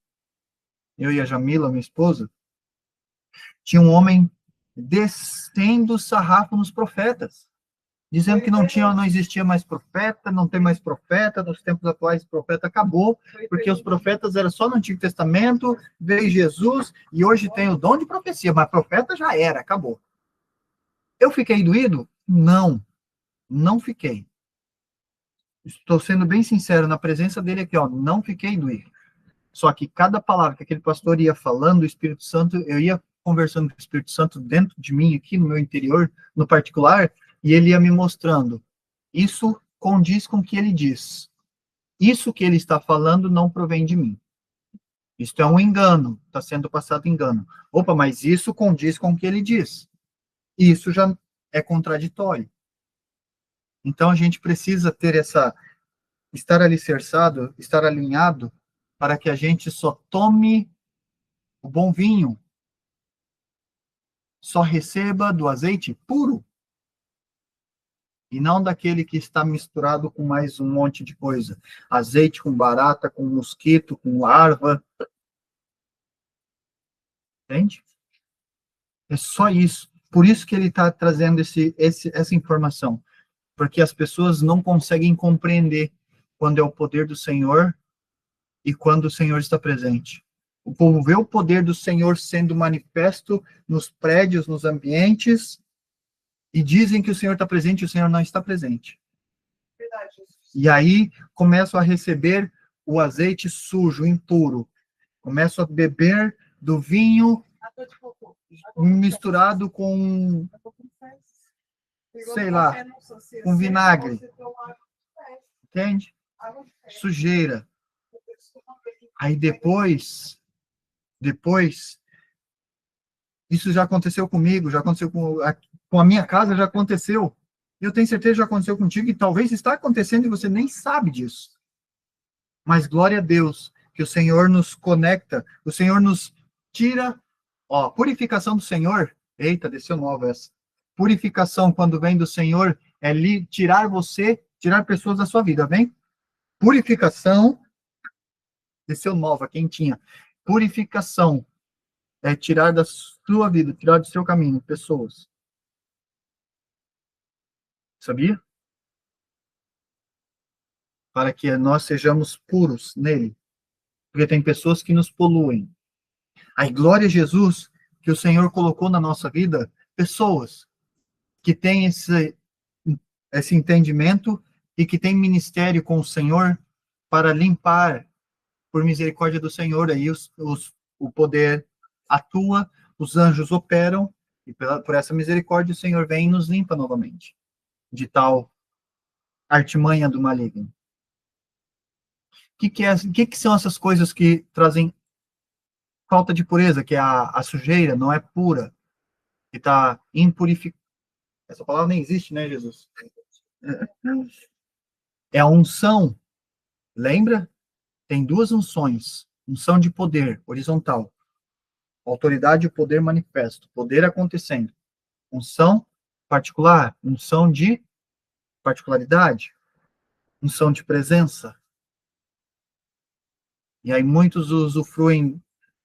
eu e a Jamila, minha esposa. Tinha um homem descendo o sarrafo nos profetas, dizendo que não existia mais profeta, não tem mais profeta, nos tempos atuais o profeta acabou, porque os profetas eram só no Antigo Testamento, veio Jesus, e hoje tem o dom de profecia, mas profeta já era, acabou. Eu fiquei doído? Não, não fiquei. Estou sendo bem sincero, na presença dele aqui, ó, não fiquei doído. Só que cada palavra que aquele pastor ia falando, o Espírito Santo, eu ia conversando com o Espírito Santo dentro de mim, aqui no meu interior, no particular, e ele ia me mostrando. Isso condiz com o que ele diz. Isso que ele está falando não provém de mim. Isto é um engano, está sendo passado engano. Opa, mas isso condiz com o que ele diz. Isso já é contraditório. Então a gente precisa ter estar alicerçado, estar alinhado, para que a gente só tome o bom vinho, só receba do azeite puro, e não daquele que está misturado com mais um monte de coisa. Azeite com barata, com mosquito, com larva. Entende? É só isso. Por isso que ele está trazendo essa informação. Porque as pessoas não conseguem compreender quando é o poder do Senhor e quando o Senhor está presente. O povo vê o poder do Senhor sendo manifesto nos prédios, nos ambientes, e dizem que o Senhor está presente e o Senhor não está presente. Verdade. E aí começam a receber o azeite sujo, impuro. Começam a beber do vinho misturado com, sei lá, com vinagre. Entende? Sujeira. Aí depois, isso já aconteceu comigo, já aconteceu com a minha casa, já aconteceu. Eu tenho certeza que já aconteceu contigo e talvez está acontecendo e você nem sabe disso. Mas glória a Deus, que o Senhor nos conecta, o Senhor nos tira, ó, purificação do Senhor. Eita, desceu nova essa. Purificação, quando vem do Senhor, é tirar você, tirar pessoas da sua vida, vem? Purificação, desceu nova, quentinha. Purificação é tirar da sua vida, tirar do seu caminho pessoas. Sabia? Para que nós sejamos puros nele. Porque tem pessoas que nos poluem. A glória a Jesus que o Senhor colocou na nossa vida, pessoas que têm esse entendimento e que têm ministério com o Senhor para limpar, por misericórdia do Senhor, aí o poder atua, os anjos operam, e por essa misericórdia o Senhor vem e nos limpa novamente de tal artimanha do maligno. O que são essas coisas que trazem falta de pureza, que é a sujeira, não é pura, que está impurificada. Essa palavra nem existe, né, Jesus? É a unção. Lembra? Tem duas unções. Unção de poder, horizontal. Autoridade e poder manifesto. Poder acontecendo. Unção particular. Unção de particularidade. Unção de presença. E aí muitos usufruem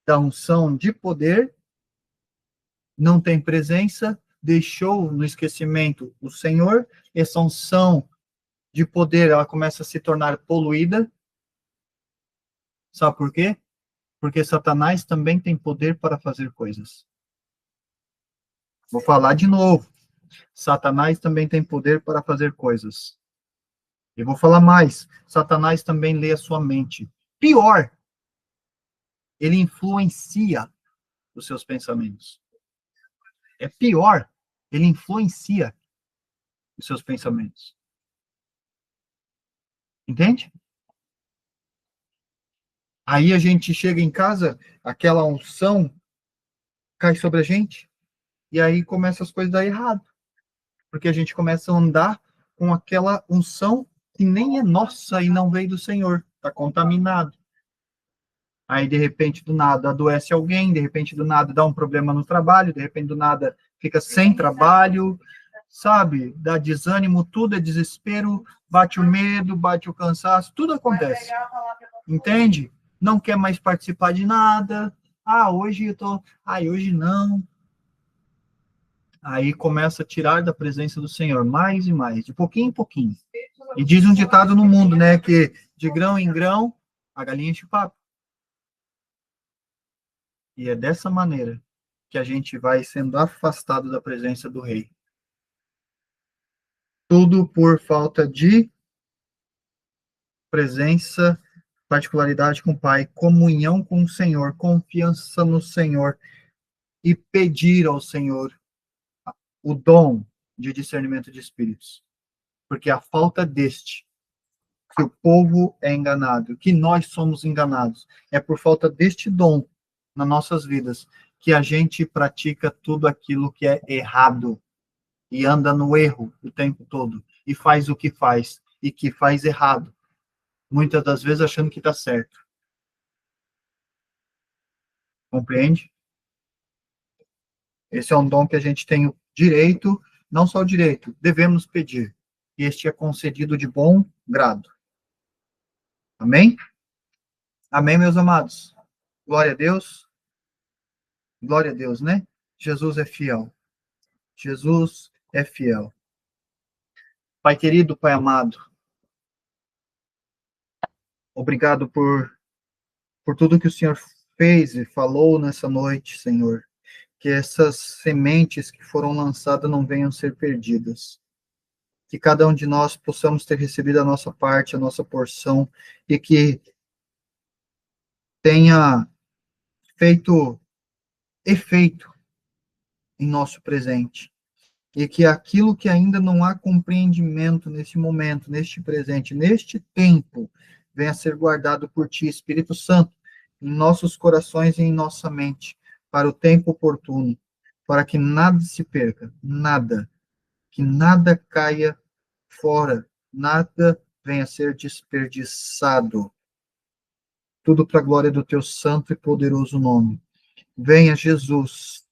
da unção de poder, não tem presença, deixou no esquecimento o Senhor, essa unção de poder, ela começa a se tornar poluída. Sabe por quê? Porque Satanás também tem poder para fazer coisas. Vou falar de novo. Satanás também tem poder para fazer coisas. E vou falar mais. Satanás também lê a sua mente. Pior, ele influencia os seus pensamentos. É pior, ele influencia os seus pensamentos. Entende? Aí a gente chega em casa, aquela unção cai sobre a gente, e aí começa as coisas a dar errado. Porque a gente começa a andar com aquela unção que nem é nossa e não veio do Senhor, está contaminado. Aí, de repente, do nada, adoece alguém, de repente, do nada, dá um problema no trabalho, de repente, do nada, fica sem trabalho, sabe? Dá desânimo, tudo é desespero, bate o medo, bate o cansaço, tudo acontece. Entende? Não quer mais participar de nada. Ah, hoje eu tô. Ah, hoje não. Aí começa a tirar da presença do Senhor, mais e mais, de pouquinho em pouquinho. E diz um ditado no mundo, né, que de grão em grão, a galinha enche o papo. E é dessa maneira que a gente vai sendo afastado da presença do Rei. Tudo por falta de presença, particularidade com o Pai, comunhão com o Senhor, confiança no Senhor e pedir ao Senhor o dom de discernimento de espíritos. Porque a falta deste, que o povo é enganado, que nós somos enganados, é por falta deste dom nas nossas vidas que a gente pratica tudo aquilo que é errado e anda no erro o tempo todo e faz o que faz e que faz errado, muitas das vezes achando que está certo. Compreende? Esse é um dom que a gente tem o direito, não só o direito, devemos pedir. E este é concedido de bom grado. Amém? Amém, meus amados? Glória a Deus. Glória a Deus, né? Jesus é fiel. Jesus é fiel. Pai querido, Pai amado, obrigado por tudo que o Senhor fez e falou nessa noite, Senhor. Que essas sementes que foram lançadas não venham ser perdidas. Que cada um de nós possamos ter recebido a nossa parte, a nossa porção, e que tenha feito efeito em nosso presente. E que aquilo que ainda não há compreendimento nesse momento, neste presente, neste tempo, venha a ser guardado por Ti, Espírito Santo, em nossos corações e em nossa mente, para o tempo oportuno, para que nada se perca, nada, que nada caia fora, nada venha a ser desperdiçado. Tudo para a glória do Teu santo e poderoso nome. Venha Jesus,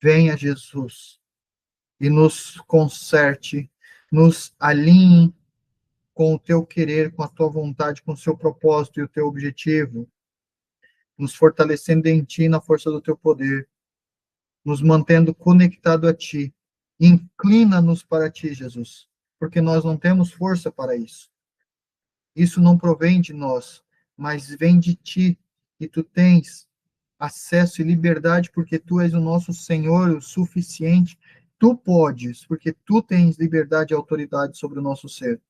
venha Jesus, e nos conserte, nos alinhe com o teu querer, com a tua vontade, com o seu propósito e o teu objetivo, nos fortalecendo em ti, na força do teu poder, nos mantendo conectado a ti. Inclina-nos para ti, Jesus, porque nós não temos força para isso. Isso não provém de nós, mas vem de ti, e tu tens acesso e liberdade, porque tu és o nosso Senhor, o suficiente. Tu podes, porque tu tens liberdade e autoridade sobre o nosso ser.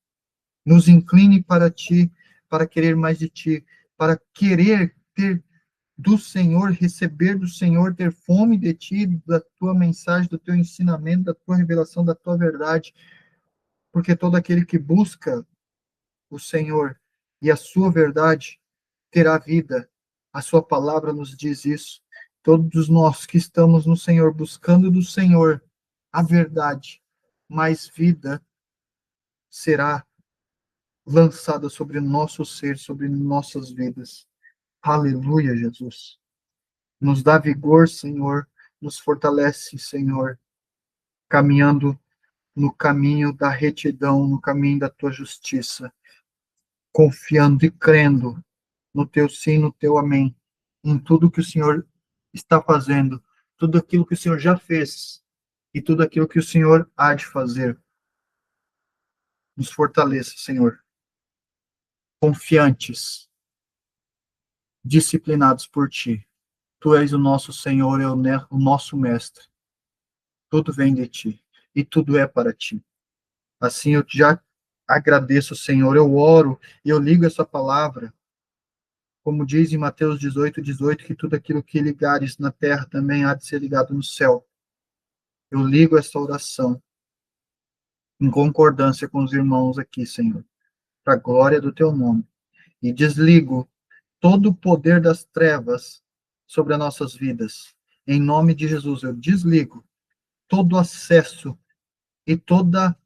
Nos incline para ti, para querer mais de ti, para querer ter do Senhor, receber do Senhor, ter fome de ti, da tua mensagem, do teu ensinamento, da tua revelação, da tua verdade, porque todo aquele que busca o Senhor e a sua verdade terá vida. A sua palavra nos diz isso. Todos nós que estamos no Senhor, buscando do Senhor a verdade, mais vida será lançada sobre nosso ser, sobre nossas vidas. Aleluia, Jesus. Nos dá vigor, Senhor, nos fortalece, Senhor, caminhando no caminho da retidão, no caminho da tua justiça, confiando e crendo no teu sim, no teu amém, em tudo que o Senhor está fazendo, tudo aquilo que o Senhor já fez e tudo aquilo que o Senhor há de fazer. Nos fortaleça, Senhor, confiantes, disciplinados por ti. Tu és o nosso Senhor, o nosso Mestre. Tudo vem de ti e tudo é para ti. Assim eu já agradeço, Senhor. Eu oro e eu ligo essa palavra, como diz em Mateus 18:18, que tudo aquilo que ligares na terra também há de ser ligado no céu. Eu ligo essa oração em concordância com os irmãos aqui, Senhor, para a glória do teu nome. E desligo todo o poder das trevas sobre as nossas vidas. Em nome de Jesus, eu desligo todo acesso e toda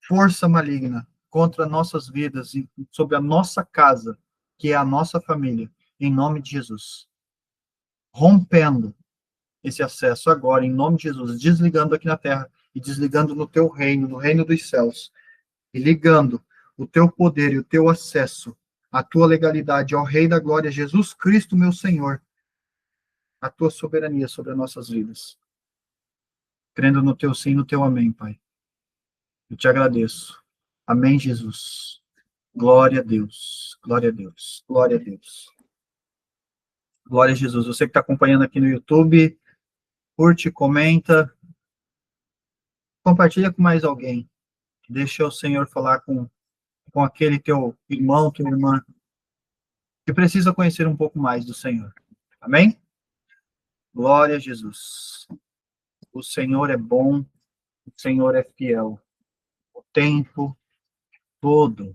força maligna contra nossas vidas e sobre a nossa casa, que é a nossa família, em nome de Jesus. Rompendo esse acesso agora, em nome de Jesus, desligando aqui na terra e desligando no teu reino, no reino dos céus, e ligando o teu poder e o teu acesso, a tua legalidade ao Rei da Glória, Jesus Cristo, meu Senhor, a tua soberania sobre as nossas vidas. Crendo no teu sim, no teu amém, Pai. Eu te agradeço. Amém, Jesus. Glória a Deus. Glória a Deus. Glória a Deus. Glória a Jesus. Você que está acompanhando aqui no YouTube, curte, comenta, compartilha com mais alguém. Deixa o Senhor falar com aquele teu irmão, tua irmã, que precisa conhecer um pouco mais do Senhor. Amém? Glória a Jesus. O Senhor é bom, o Senhor é fiel. O tempo todo.